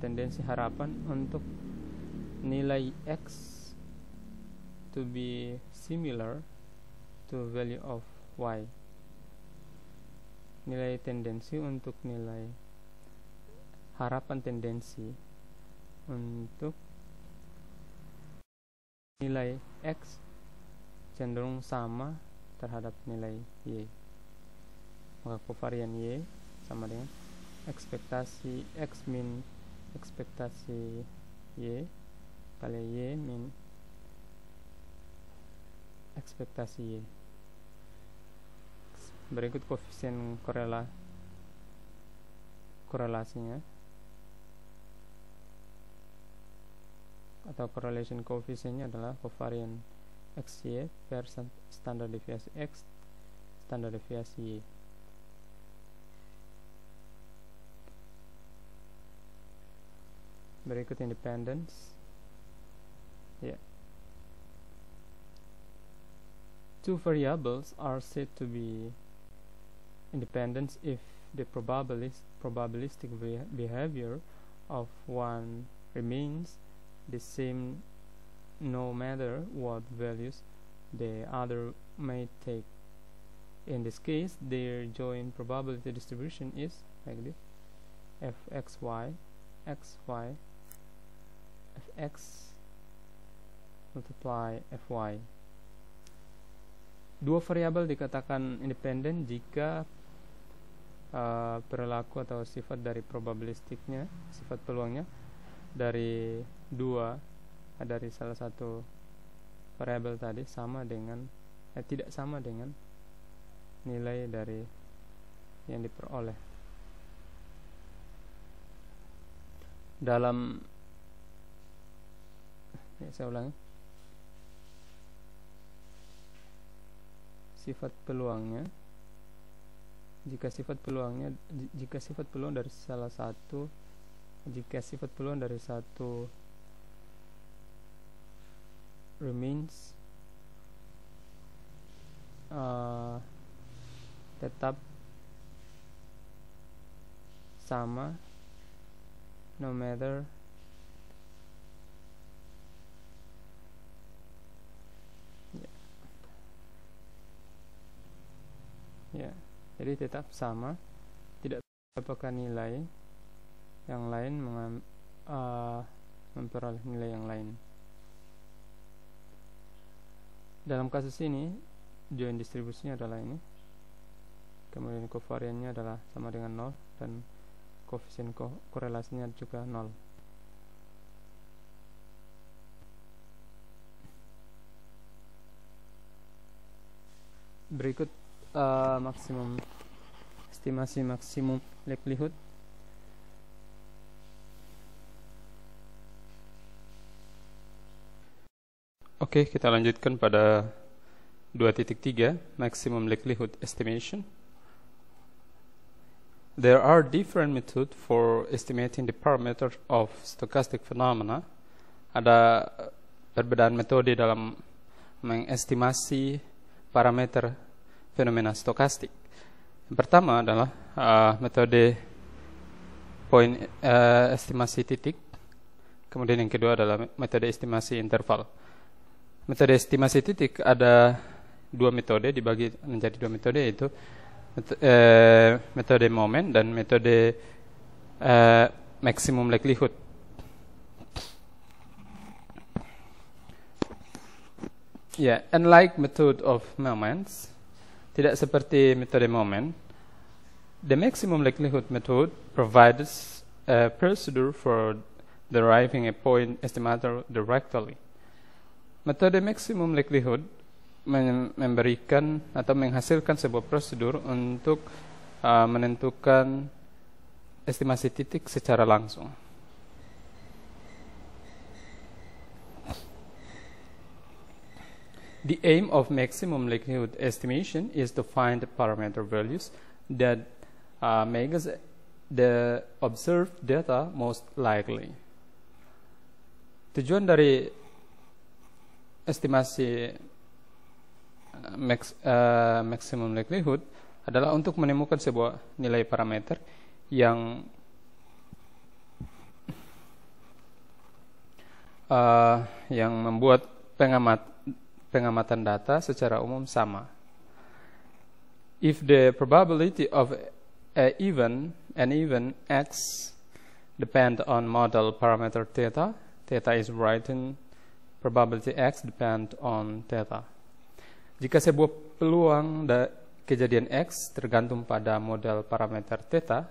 tendensi harapan untuk nilai X to be similar to value of Y. Nilai tendensi untuk nilai harapan tendensi untuk nilai X cenderung sama terhadap nilai Y. Maka covarian Y sama dengan ekspektasi X min ekspektasi Y kali Y min ekspektasi Y. Berikut koefisien korelasinya. atau correlation coefficient-nya adalah covariance XY per standar deviasi X, standar deviasi Y. Berikut independence. Yeah. Two variables are said to be independent if the probabilistic behavior of one remains the same no matter what values the other may take. In this case, their joint probability distribution is like this: fxy, xy, fx multiply fy. Dua variabel dikatakan independen jika perilaku atau sifat dari probabilistiknya, sifat peluangnya dari salah satu variabel tadi tidak sama dengan nilai dari yang diperoleh. Saya ulangi. Sifat peluangnya, jika sifat peluang dari satu remains tetap sama no matter jadi tetap sama, tidak apakah nilai yang lain memperoleh nilai yang lain. Dalam kasus ini joint distribusinya adalah ini, kemudian covariance-nya adalah sama dengan 0 dan koefisien korelasinya juga 0. Berikut estimasi maksimum likelihood. Oke, kita lanjutkan pada 2.3 maximum likelihood estimation. There are different methods for estimating the parameters of stochastic phenomena. Ada perbedaan metode dalam mengestimasi parameter fenomena stokastik. Yang pertama adalah metode estimasi titik. Kemudian yang kedua adalah metode estimasi interval. Metode estimasi titik ada dua metode, dibagi menjadi dua metode, yaitu metode moment dan metode maximum likelihood. Unlike method of moments, tidak seperti metode moment, the maximum likelihood method provides a procedure for deriving a point estimator directly. Metode maximum likelihood memberikan atau menghasilkan sebuah prosedur untuk menentukan estimasi titik secara langsung. The aim of maximum likelihood estimation is to find the parameter values that make the observed data most likely. Tujuan dari estimasi maximum likelihood adalah untuk menemukan sebuah nilai parameter yang membuat pengamatan data secara umum sama. If the probability of an event X depend on model parameter theta is written probability X depend on theta. Jika sebuah peluang kejadian X tergantung pada model parameter theta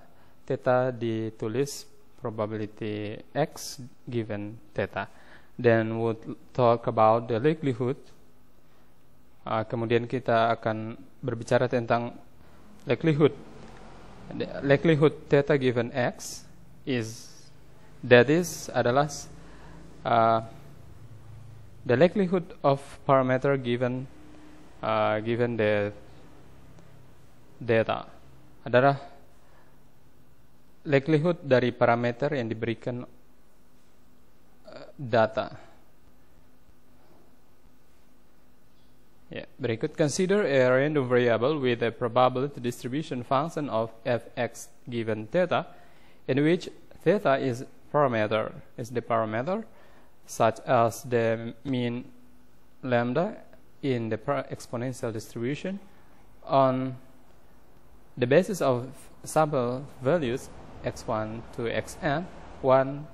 ditulis probability X given theta. Then we'll talk about the likelihood. Kemudian kita akan berbicara tentang likelihood. The likelihood theta given X adalah The likelihood of parameter given the data adalah likelihood dari parameter yang diberikan data. Berikut, consider a random variable with a probability distribution function of fx given theta, in which theta is the parameter, such as the mean lambda in the exponential distribution. On the basis of sample values x1 to xn, one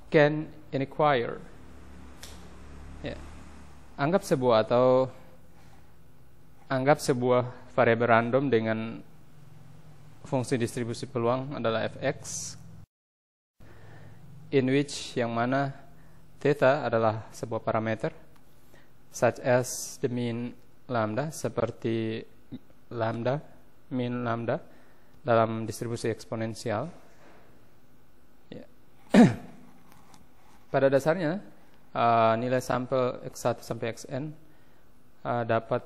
can inquire. Anggap sebuah variabel random dengan fungsi distribusi peluang adalah fx, in which yang mana theta adalah sebuah parameter, such as the mean lambda, seperti mean lambda dalam distribusi eksponensial. Pada dasarnya nilai sampel x1 sampai xn dapat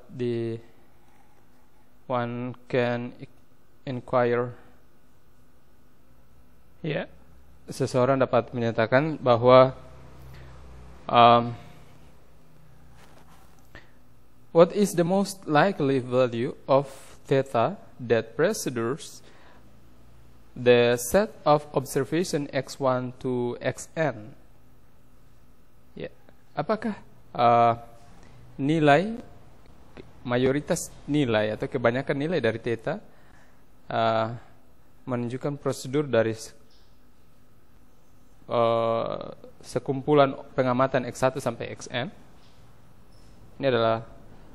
one can inquire. Seseorang dapat menyatakan bahwa what is the most likely value of theta that precedes the set of observation x1 to xn? Apakah mayoritas nilai atau kebanyakan nilai dari theta menunjukkan prosedur dari sekumpulan pengamatan x1 sampai xn? Ini adalah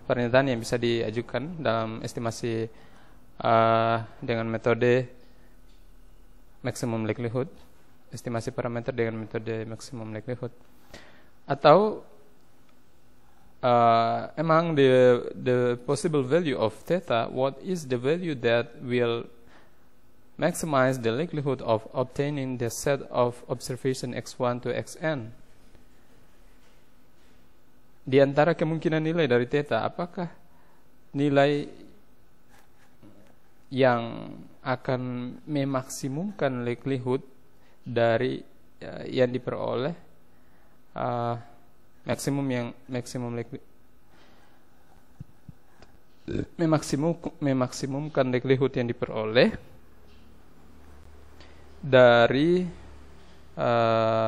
pernyataan yang bisa diajukan dalam estimasi dengan metode maximum likelihood, estimasi parameter dengan metode maximum likelihood. Atau among the possible value of theta, what is the value that will maximize the likelihood of obtaining the set of observation x1 to xn? Di antara kemungkinan nilai dari theta, apakah nilai yang akan memaksimumkan likelihood dari yang diperoleh memaksimumkan likelihood yang diperoleh dari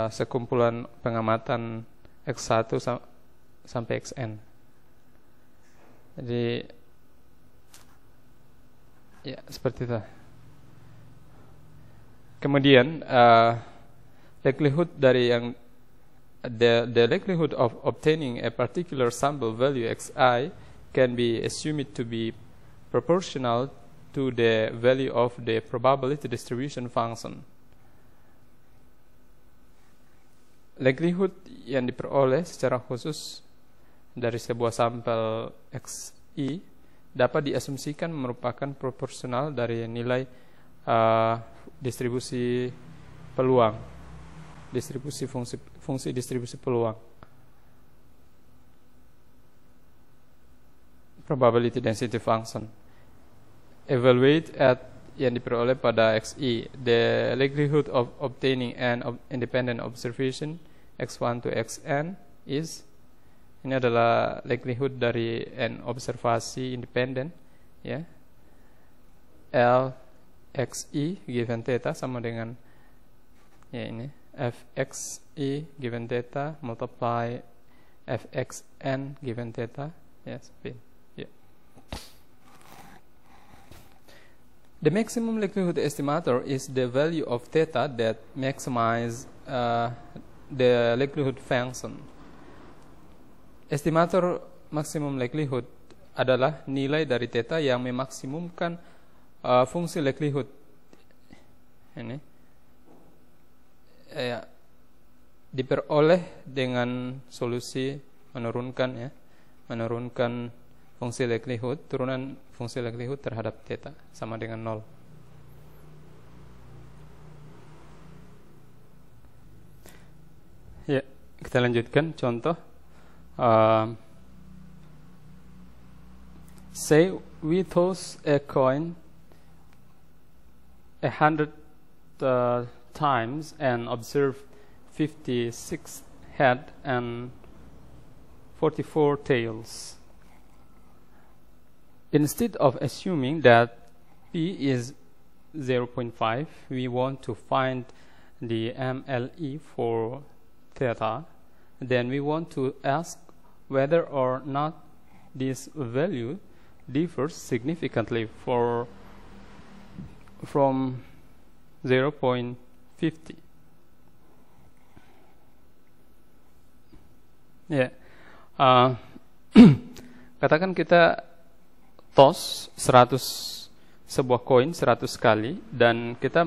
sekumpulan pengamatan x1 sampai xn. Jadi seperti itu. Kemudian likelihood dari yang the likelihood of obtaining a particular sample value xi can be assumed to be proportional to the value of the probability distribution function. Likelihood yang diperoleh secara khusus dari sebuah sampel xi dapat diasumsikan merupakan proporsional dari nilai distribusi peluang, fungsi distribusi peluang, probability density function. Evaluate at yang diperoleh pada xi, the likelihood of obtaining an independent observation x1 to xn is, ini adalah likelihood dari n observasi independen, L xi given theta sama dengan ini fxi given theta multiply fxn given theta. The maximum likelihood estimator is the value of theta that maximize the likelihood function. Estimator maximum likelihood adalah nilai dari theta yang memaksimumkan fungsi likelihood. Ini diperoleh dengan solusi menurunkan fungsi likelihood, turunan fungsi likelihood terhadap theta sama dengan 0. Kita lanjutkan contoh. say we toss a coin 100 times and observe 56 head and 44 tails. Instead of assuming that P is 0.5, we want to find the MLE for theta. Then we want to ask whether or not this value differs significantly from 0.50. Ya, katakan kita toss 100 sebuah koin 100 kali dan kita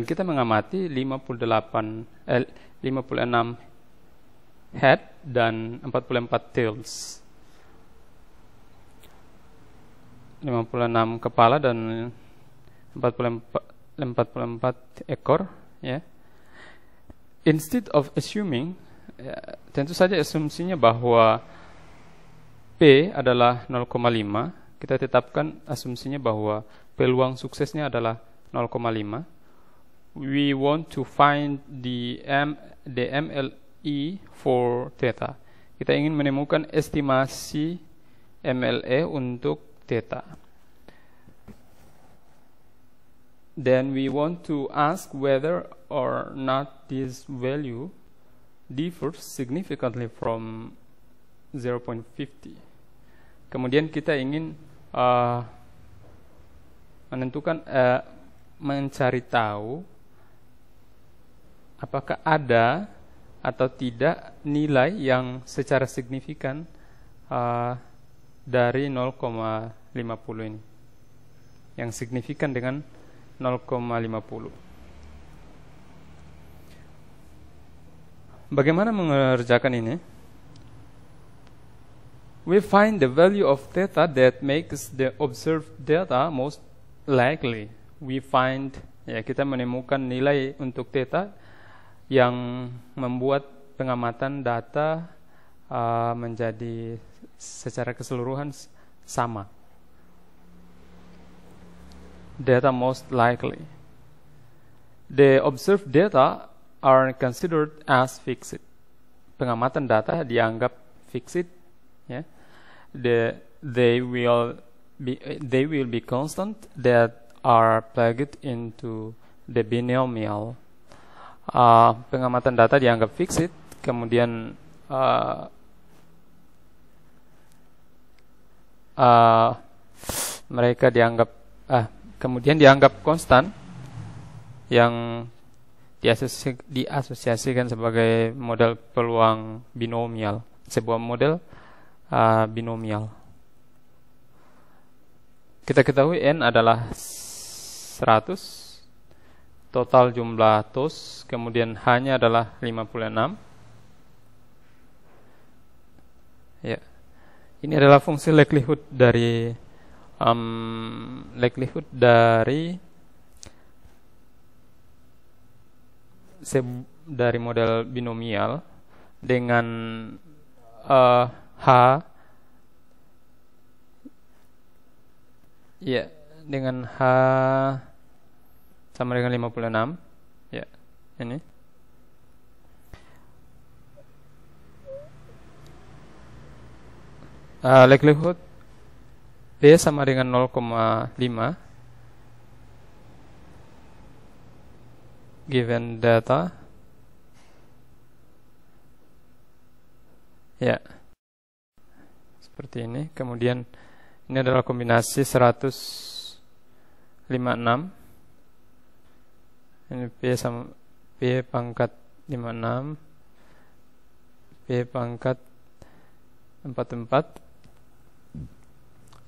kita mengamati 56 head dan 44 tails. 56 kepala dan 44 ekor, ya. Instead of assuming, ya, tentu saja asumsinya bahwa P adalah 0,5, kita tetapkan asumsinya bahwa peluang suksesnya adalah 0,5. We want to find the MLE for theta. Kita ingin menemukan estimasi MLE untuk theta. Then we want to ask whether or not this value differs significantly from 0.50. Kemudian kita ingin mencari tahu apakah ada atau tidak nilai yang secara signifikan dari 0,50 ini, yang signifikan dengan 0,50. Bagaimana mengerjakan ini? We find the value of theta that makes the observed data most likely. We find, ya, kita menemukan nilai untuk theta yang membuat pengamatan data menjadi secara keseluruhan sama. Data most likely. The observed data are considered as fixed. Pengamatan data dianggap fixed, ya. They will be constant that are plugged into the binomial. Pengamatan data dianggap fixed, kemudian mereka dianggap kemudian dianggap konstan yang diasosiasikan sebagai model peluang binomial, sebuah model binomial. Kita ketahui N adalah 100, total jumlah toss, kemudian H-nya adalah 56. Ya. Ini adalah fungsi likelihood dari model binomial dengan H, ya, dengan H sama dengan 56, ya, ini. Likelihood P sama dengan 0,5 given data, ya, seperti ini. Kemudian ini adalah kombinasi 156, ini P sama P pangkat 56, P pangkat 44,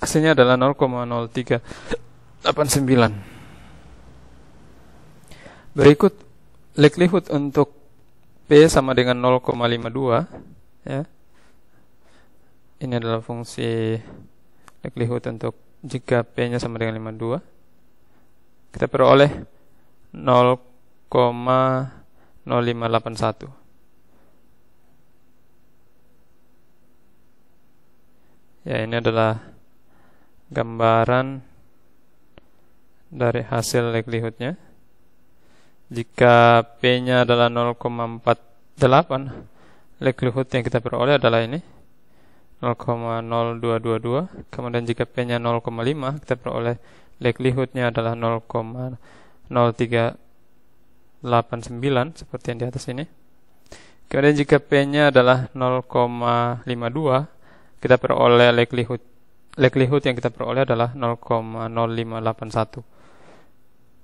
hasilnya adalah 0,0389. Berikut likelihood untuk P sama dengan 0,52, ya. Ini adalah fungsi likelihood untuk jika P-nya sama dengan 52. Kita peroleh 0,0581. Ya, ini adalah gambaran dari hasil likelihoodnya. Jika P-nya adalah 0,48, likelihood yang kita peroleh adalah ini 0,0222. Kemudian jika P-nya 0,5, kita peroleh likelihoodnya adalah 0,0389 seperti yang di atas ini. Kemudian jika P-nya adalah 0,52, kita peroleh likelihood yang kita peroleh adalah 0,0581.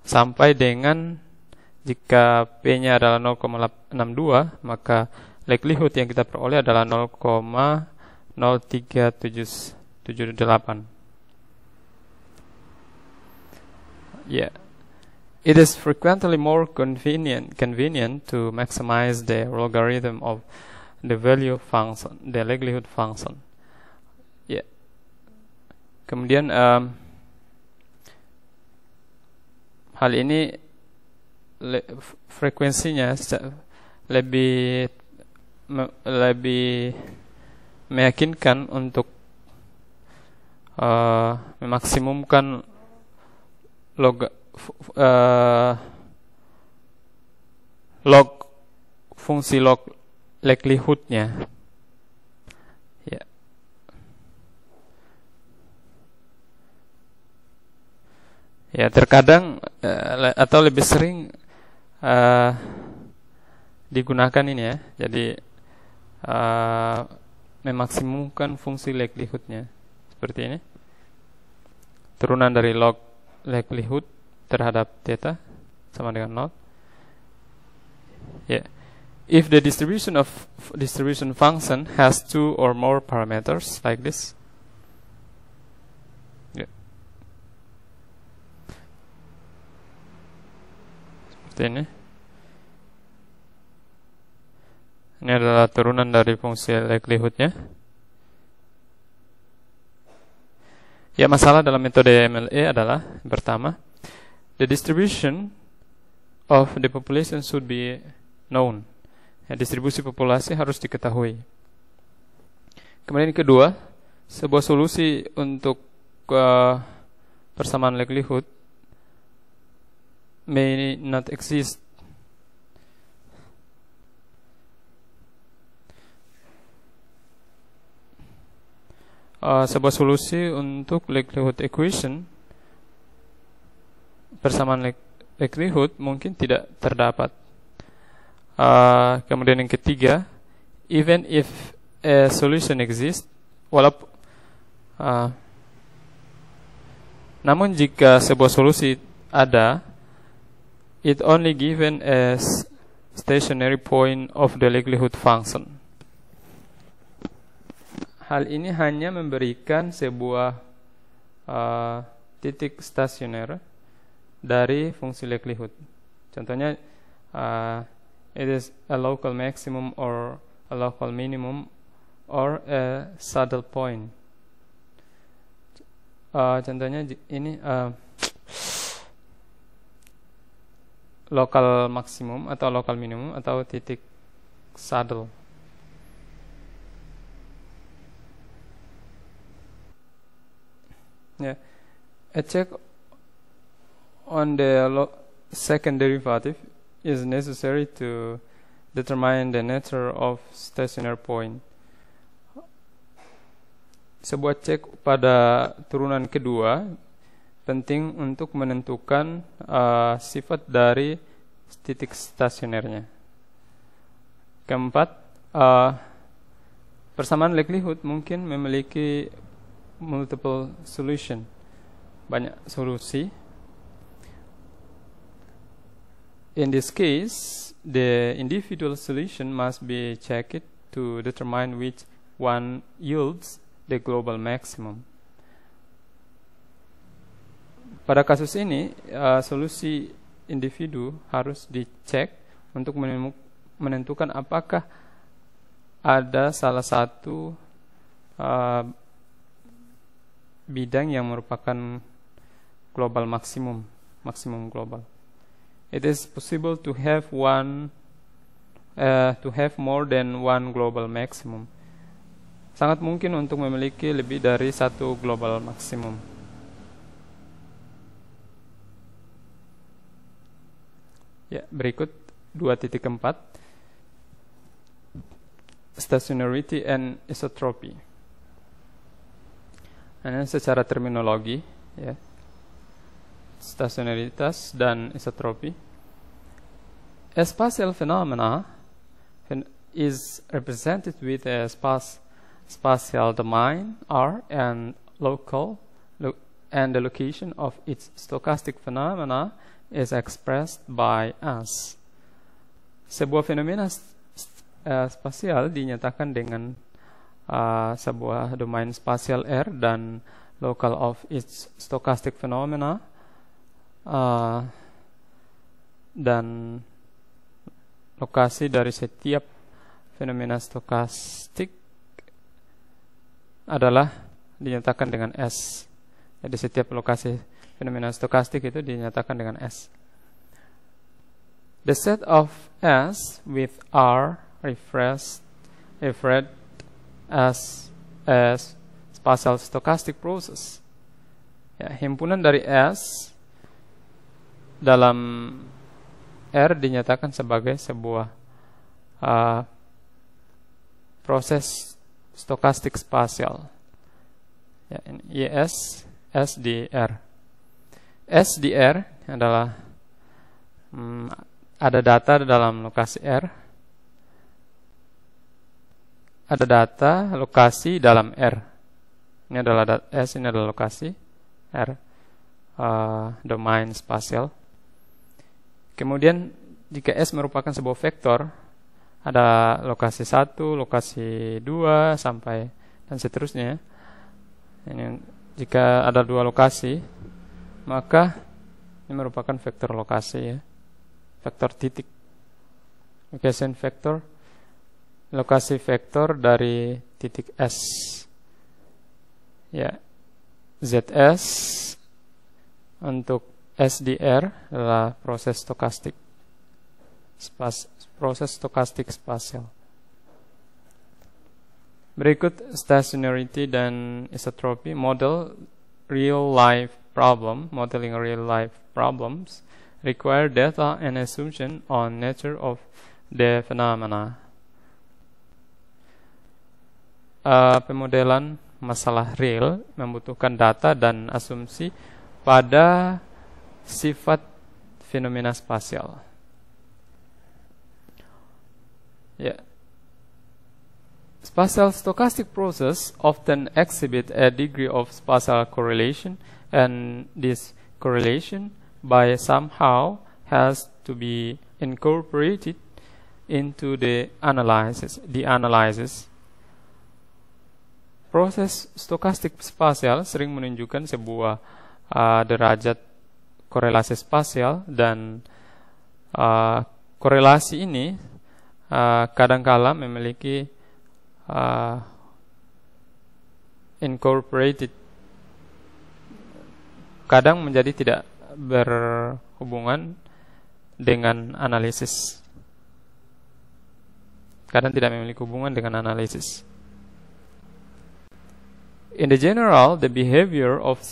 Sampai dengan jika P-nya adalah 0,62, maka likelihood yang kita peroleh adalah 0,0378. Yeah. It is frequently more convenient to maximize the logarithm of the value function, the likelihood function. Yeah. Kemudian hal ini frekuensinya lebih meyakinkan untuk memaksimumkan fungsi log likelihoodnya. Ya. Ya, terkadang atau lebih sering digunakan ini ya. Jadi memaksimumkan fungsi likelihoodnya seperti ini. Turunan dari log likelihood terhadap theta sama dengan 0. Yeah. If the distribution function has two or more parameters like this. Yeah. Seperti ini. Ini adalah turunan dari fungsi likelihoodnya. Ya, masalah dalam metode MLE adalah pertama, the distribution of the population should be known. Ya, distribusi populasi harus diketahui. Kemudian kedua, sebuah solusi untuk persamaan likelihood may not exist. Sebuah solusi untuk likelihood equation, persamaan likelihood mungkin tidak terdapat. Kemudian yang ketiga, even if a solution exists, namun jika sebuah solusi ada, it only given as stationary point of the likelihood function. Hal ini hanya memberikan sebuah titik stasioner dari fungsi likelihood. Contohnya, it is a local maximum or a local minimum or a saddle point. Contohnya ini lokal maksimum atau lokal minimum atau titik saddle. Yeah. A check on the second derivative is necessary to determine the nature of stationary point. Sebuah cek pada turunan kedua penting untuk menentukan sifat dari titik stasionernya. Keempat, persamaan likelihood mungkin memiliki multiple solution, banyak solusi. In this case, the individual solution must be checked to determine which one yields the global maximum. Pada kasus ini, solusi individu harus dicek untuk menentukan apakah ada salah satu bidang yang merupakan global maksimum global. It is possible to have more than one global maximum. sangat mungkin untuk memiliki lebih dari satu global maksimum. Ya, berikut 2.4, stationarity and isotropy. Ini secara terminologi, ya, stasionaritas dan isotropi. A spatial phenomena is represented with a spatial domain R and the location of its stochastic phenomena is expressed by S. Sebuah fenomena spasial dinyatakan dengan sebuah domain spasial R dan local of its stochastic phenomena, dan lokasi dari setiap fenomena stokastik adalah dinyatakan dengan S. Jadi setiap lokasi fenomena stokastik itu dinyatakan dengan S. The set of S with R referred as spatial stochastic process. Ya, himpunan dari S dalam R dinyatakan sebagai sebuah proses stokastik spasial. Ya, IS S di R. S di R adalah ada data dalam lokasi R, ada data lokasi dalam R. Ini adalah S, ini adalah lokasi R, domain spasial. Kemudian jika S merupakan sebuah vektor, ada lokasi 1, lokasi 2 sampai dan seterusnya. Ini jika ada 2 lokasi, maka ini merupakan vektor lokasi, ya. Vektor titik. Location vector, lokasi vektor dari titik S. Ya. ZS untuk SDR adalah proses stokastik. Proses stokastik spasial. Berikut stationarity dan isotropy. Modeling real life problems require data and assumption on nature of the phenomena. Pemodelan masalah real membutuhkan data dan asumsi pada sifat fenomena spasial. Yeah. Spatial stochastic process often exhibit a degree of spatial correlation, and this correlation by somehow has to be incorporated into the analysis. Proses stokastik spasial sering menunjukkan sebuah derajat korelasi spasial, dan korelasi ini kadangkala memiliki incorporated, kadang menjadi tidak berhubungan dengan analisis, kadang tidak memiliki hubungan dengan analisis. In the general, the behavior of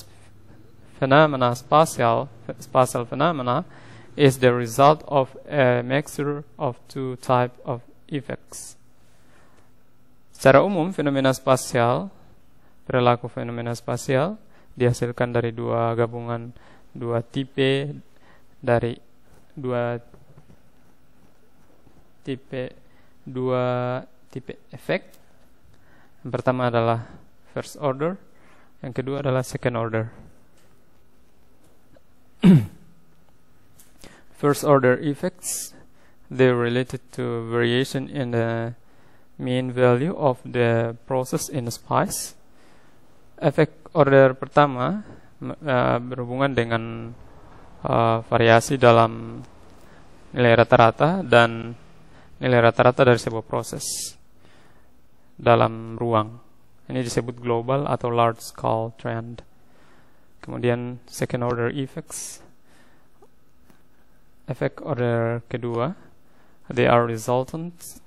phenomena, spatial phenomena, is the result of a mixture of two types of effects. Secara umum, fenomena spasial, perilaku fenomena spasial dihasilkan dari dua tipe efek. Yang pertama adalah first order, yang kedua adalah second order. First order effects, they related to variation in the mean value of the process in space. Efek order pertama berhubungan dengan variasi dalam nilai rata-rata dan nilai rata-rata dari sebuah proses dalam ruang. Ini disebut global atau large scale trend. Kemudian second order effects, efek order kedua, they are resultant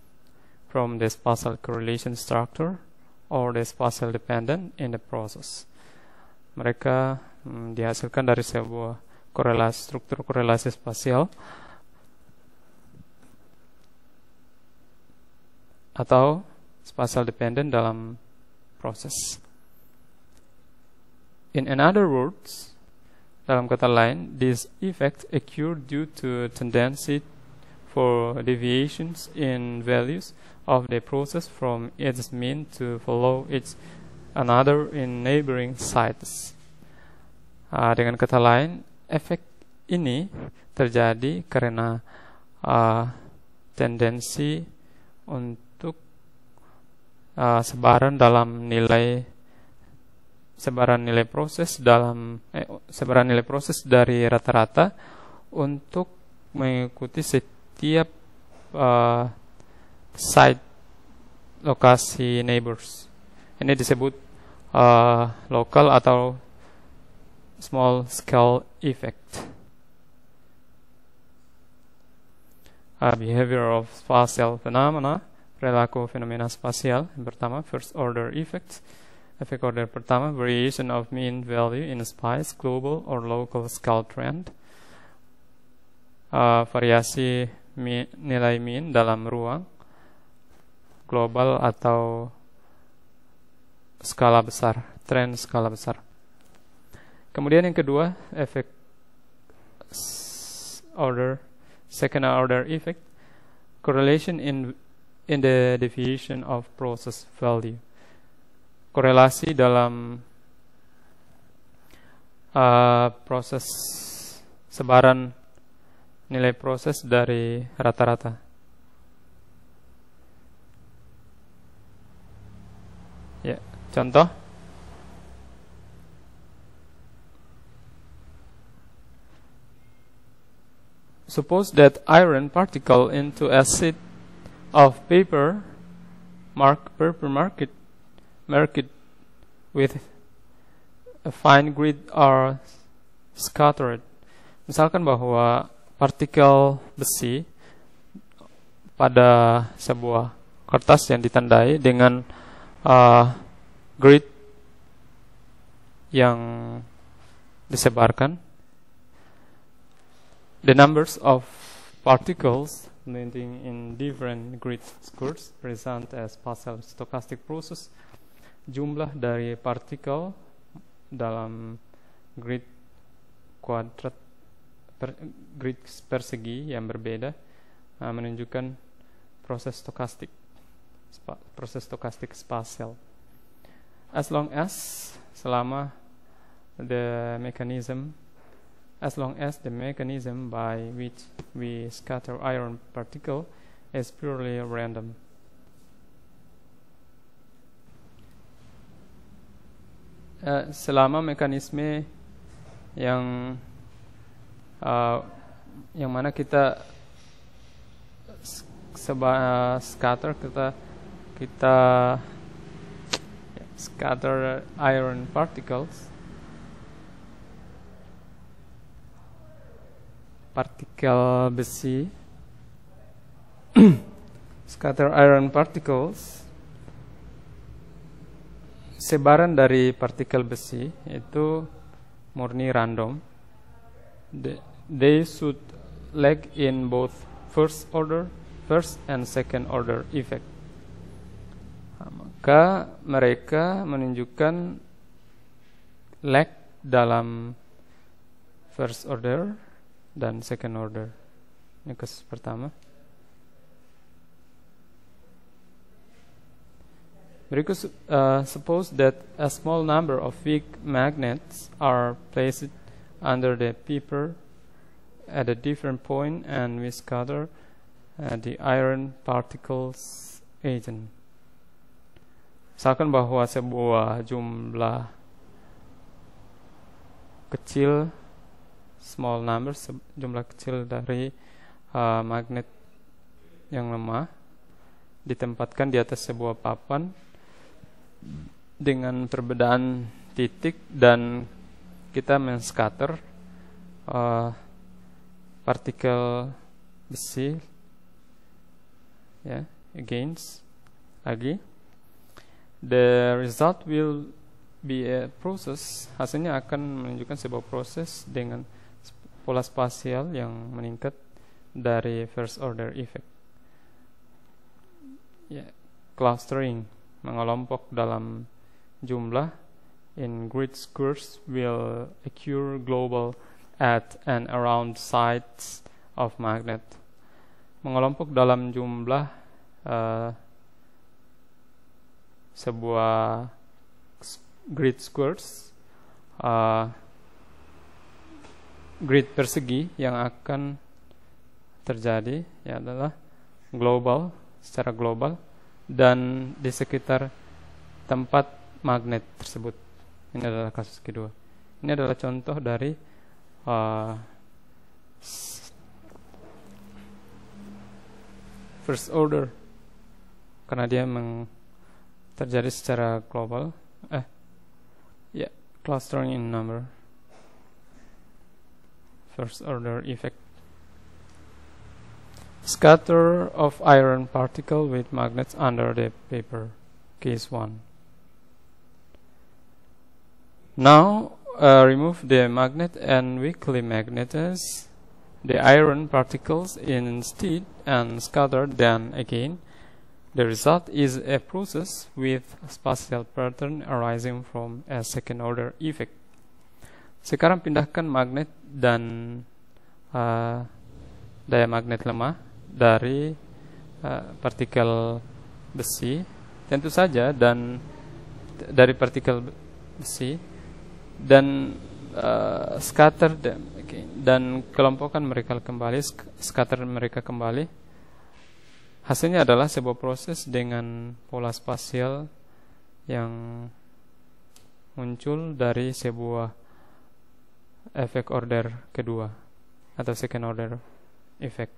from the spatial correlation structure or the spatial dependent in the process. Mereka dihasilkan dari sebuah struktur korelasi spasial atau spatial dependent dalam proses. In another words, dalam kata lain, this effect occur due to tendency for deviations in values of the process from its mean to follow its another in neighboring sites. Dengan kata lain, efek ini terjadi karena tendensi untuk sebaran nilai proses dari rata-rata untuk mengikuti setiap site lokasi neighbors. Ini disebut local atau small scale effect. Behavior of spatial phenomena, perilaku fenomena spasial. Yang pertama, first order effects. Efek order pertama, variation of mean value in space, global or local scale trend. Variasi nilai mean dalam ruang, global atau skala besar, tren skala besar. Kemudian yang kedua, efek second order effect, correlation in the deviation of process value. Korelasi dalam proses sebaran nilai proses dari rata-rata. Ya, contoh. Suppose that iron particle into a sheet of paper marked with a fine grid are scattered. Misalkan bahwa partikel besi pada sebuah kertas yang ditandai dengan grid yang disebarkan. The numbers of particles landing in different grid skirts present as spatial stochastic process. Jumlah dari partikel dalam grid kuadrat grid persegi yang berbeda menunjukkan proses stokastik spasial. As long as the mechanism by which we scatter iron particle is purely random. Selama mekanisme yang mana kita scatter iron particles, partikel besi scatter iron particles, sebaran dari partikel besi itu murni random. They should lag in both first and second order effect. Maka mereka menunjukkan lag dalam first order dan second order. Ini kasus pertama. Berikut, suppose that a small number of weak magnets are placed under the paper at a different point and we scatter the iron particles agent. Misalkan bahwa sebuah jumlah kecil, small number, jumlah kecil dari magnet yang lemah ditempatkan di atas sebuah papan dengan perbedaan titik dan kita men-scatter partikel besi against lagi. The result will be a process. Hasilnya akan menunjukkan sebuah proses dengan pola spasial yang meningkat dari first order effect. Clustering, mengelompok dalam jumlah in grid squares will occur global at and around sites of magnet. Mengelompok dalam jumlah sebuah grid squares, grid persegi yang akan terjadi adalah global, secara global, dan di sekitar tempat magnet tersebut. Ini adalah kasus kedua. Ini adalah contoh dari first order, karena dia terjadi secara global. Clustering in number, first order effect. Scatter of iron particle with magnets under the paper, case 1. Now remove the magnet and weakly magnetize the iron particles instead and scatter them again. The result is a process with spatial pattern arising from a second order effect. Sekarang pindahkan magnet dan daya magnet lemah dari partikel besi, tentu saja, dan dari partikel besi, dan scatter them, dan kelompokkan mereka kembali, scatter mereka kembali. Hasilnya adalah sebuah proses dengan pola spasial yang muncul dari sebuah efek order kedua atau second order effect.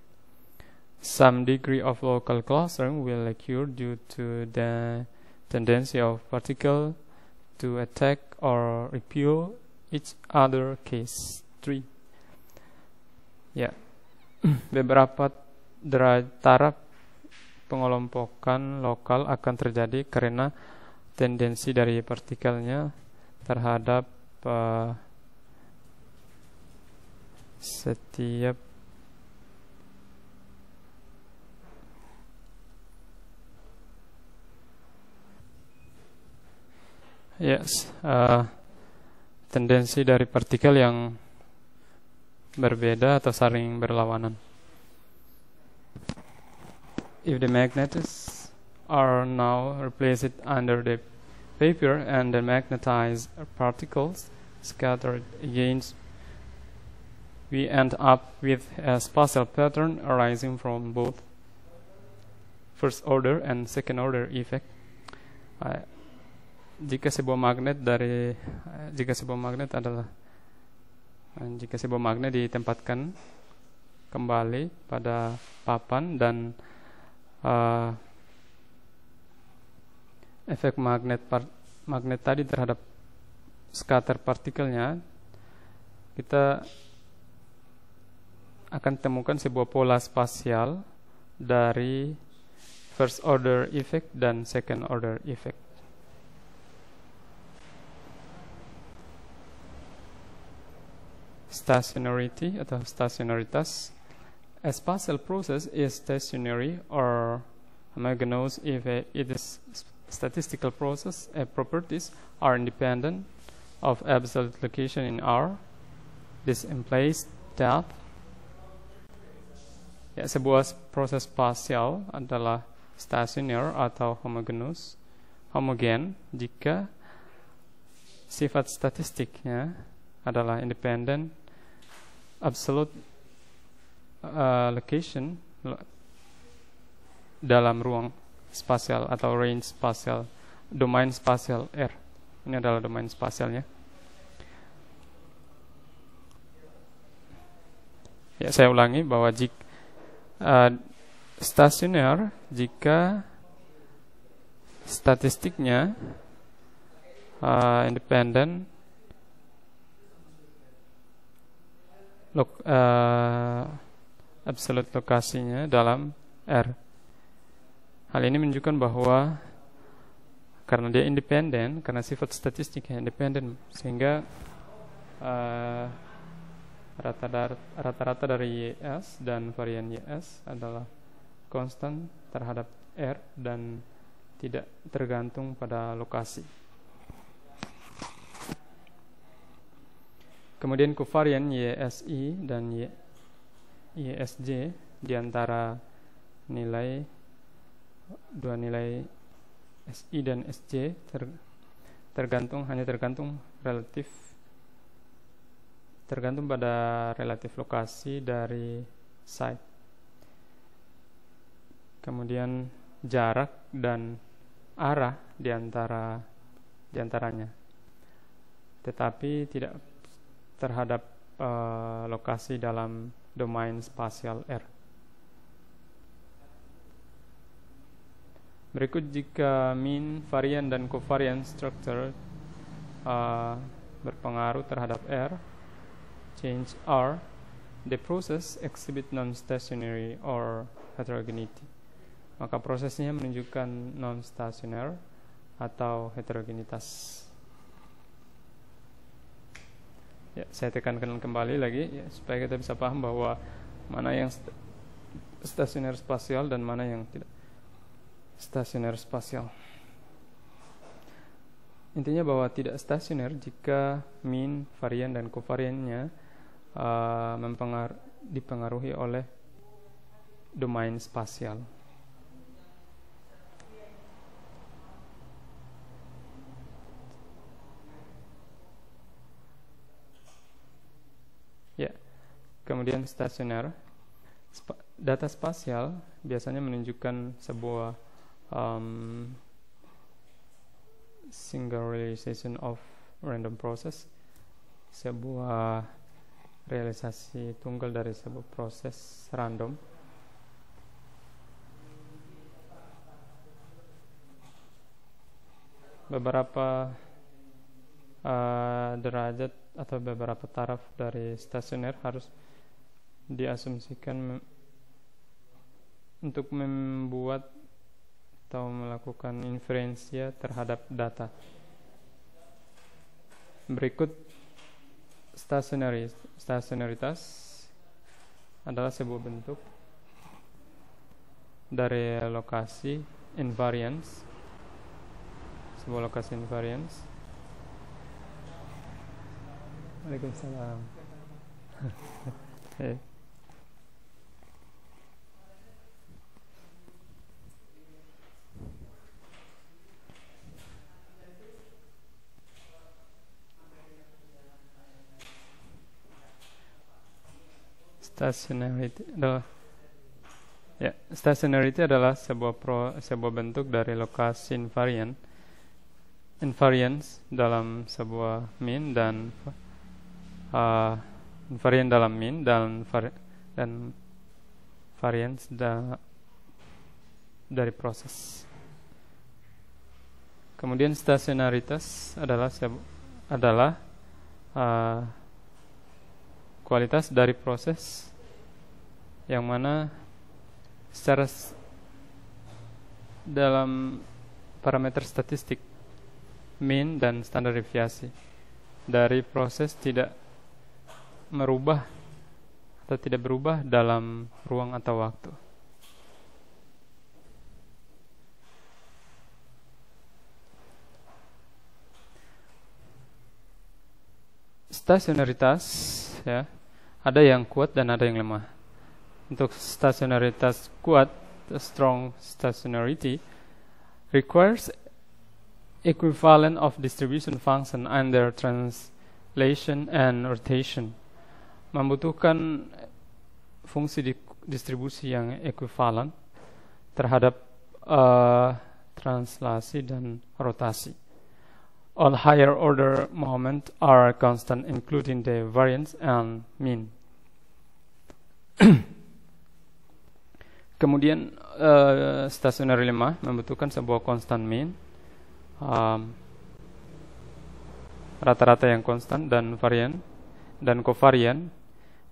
Some degree of local clustering will occur due to the tendency of particle to attack or repel each other, case 3. Beberapa taraf pengelompokan lokal akan terjadi karena tendensi dari partikelnya terhadap setiap tendensi dari partikel yang berbeda atau saling berlawanan. If the magnets are now replaced under the paper and the magnetized particles scattered against, we end up with a spatial pattern arising from both first order and second order effect. Jika sebuah magnet ditempatkan kembali pada papan dan efek magnet tadi terhadap scatter partikelnya, kita akan temukan sebuah pola spasial dari first order effect dan second order effect. Stationarity atau stationaritas. A spatial process is stationary or homogeneous if it is statistical process. Properties are independent of absolute location in R. This implies that sebuah proses spasial adalah stasioner atau homogen jika sifat statistiknya adalah independent absolute location dalam ruang spasial atau range spasial, domain spasial R. Ini adalah domain spasialnya. Saya ulangi bahwa jika stasioner jika statistiknya independent absolute lokasinya dalam R. Hal ini menunjukkan bahwa karena dia independen, karena sifat statistiknya independen, sehingga rata-rata dari YS dan varian YS adalah konstan terhadap R dan tidak tergantung pada lokasi. Kemudian kovarian YSI dan YSJ di antara dua nilai SI dan SJ tergantung pada relatif lokasi dari site. Kemudian jarak dan arah di antaranya, tetapi tidak terhadap lokasi dalam domain spasial R. Berikut jika mean, varian, dan covariant structure berpengaruh terhadap R, change R, the process exhibit non-stationary or heterogeneity. Maka prosesnya menunjukkan non-stasioner atau heterogenitas. Ya, saya tekankan kembali lagi ya, supaya kita bisa paham bahwa mana yang stasioner spasial dan mana yang tidak stasioner spasial. Intinya bahwa tidak stasioner jika mean, varian, dan covariannya dipengaruhi oleh domain spasial. Ya, kemudian stasioner, data spasial biasanya menunjukkan sebuah single realization of random process, sebuah realisasi tunggal dari sebuah proses random. Beberapa derajat atau beberapa taraf dari stasioner harus diasumsikan untuk membuat atau melakukan inferensia terhadap data. Berikut stasionaritas adalah sebuah bentuk dari lokasi invariance, sebuah lokasi invariance. Waalaikumsalam. Stationarity adalah sebuah bentuk dari lokasi invariance dalam sebuah mean dan invariant dalam mean dan variance dari proses. Kemudian stationaritas adalah kualitas dari proses yang mana secara dalam parameter statistik mean dan standar deviasi dari proses tidak merubah atau tidak berubah dalam ruang atau waktu. Stasionaritas ya, ada yang kuat dan ada yang lemah. Untuk stasionaritas kuat, strong stationarity requires equivalent of distribution function under translation and rotation. Membutuhkan fungsi distribusi yang ekuivalen terhadap translasi dan rotasi. All higher order moment are constant, including the variance and mean. Kemudian stationary lemah membutuhkan sebuah constant mean, rata-rata yang konstan, dan varian dan covarian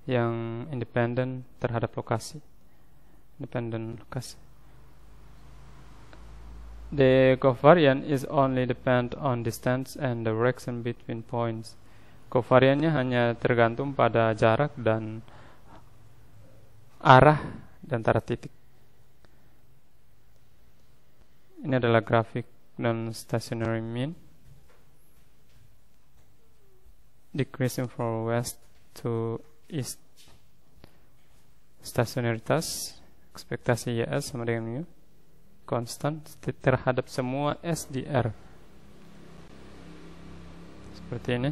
yang independen terhadap lokasi. The covariance is only depend on distance and direction between points. Covariance-nya hanya tergantung pada jarak dan arah di antara titik. Ini adalah grafik non-stationary mean, decreasing from west to east. Stasionaritas, ekspektasi YS sama dengan mu, konstan terhadap semua S di R. Seperti ini.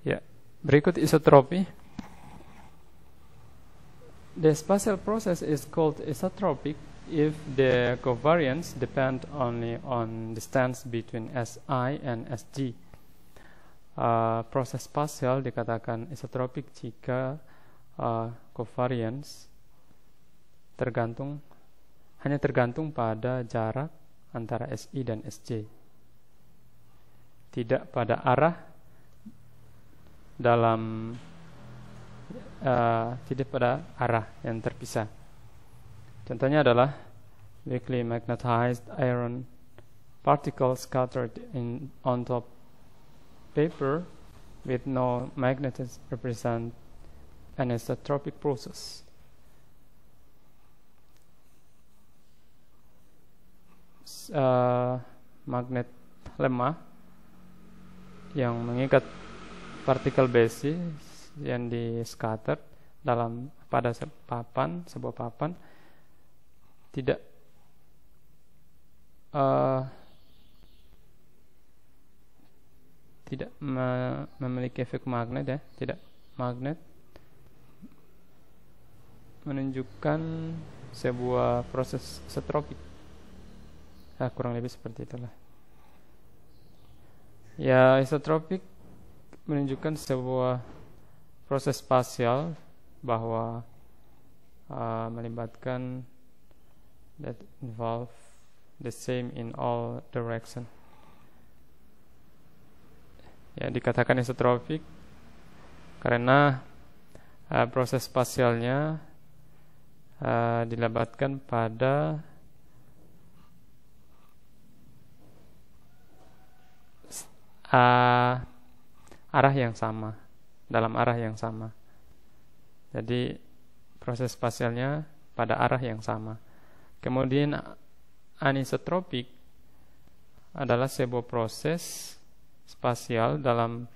Ya, berikut isotropi. The spatial process is called isotropic if the covariance depend only on distance between Si and Sg. Proses spasial dikatakan isotropik jika covariance hanya tergantung pada jarak antara Si dan Sj, tidak pada arah tidak pada arah yang terpisah. Contohnya adalah weakly magnetized iron particles scattered on top paper with no magnetism represent an isotropic process. Magnet lemah yang mengikat partikel besi yang di scatter pada sebuah papan tidak memiliki efek magnet, ya, tidak magnet, menunjukkan sebuah proses isotropik. Kurang lebih seperti itulah. Ya, isotropik menunjukkan sebuah proses spasial bahwa melibatkan that involve the same in all direction. Ya, dikatakan isotropik karena proses spasialnya dilibatkan pada arah yang sama, dalam arah yang sama. Jadi proses spasialnya pada arah yang sama. Kemudian anisotropik adalah sebuah proses spasial dalam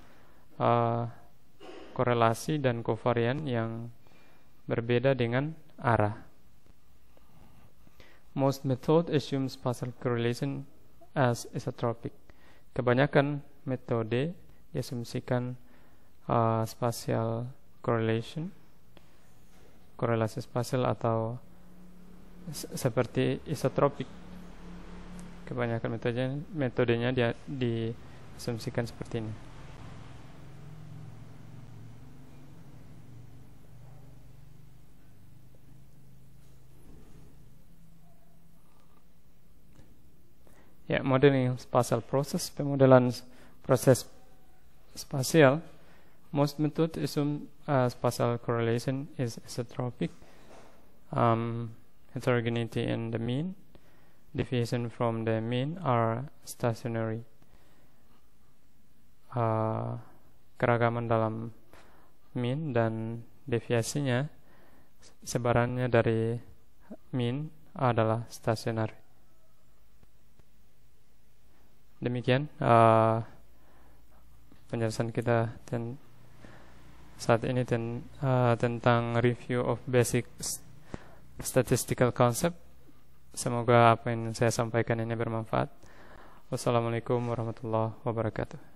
korelasi dan kovarian yang berbeda dengan arah. Most method assume spatial correlation as isotropic. Kebanyakan metode diasumsikan spatial correlation, korelasi spasial atau seperti isotropik. Kebanyakan metodenya diasumsikan seperti ini. Ya, modeling spatial process, pemodelan proses spasial. Most method assume spatial correlation is isotropic. Heterogeneity in the mean, deviation from the mean are stationary. Keragaman dalam mean dan deviasinya, sebarannya dari mean adalah stasioner. Demikian penjelasan kita saat ini tentang review of basic statistical concept. Semoga apa yang saya sampaikan ini bermanfaat. Wassalamualaikum warahmatullahi wabarakatuh.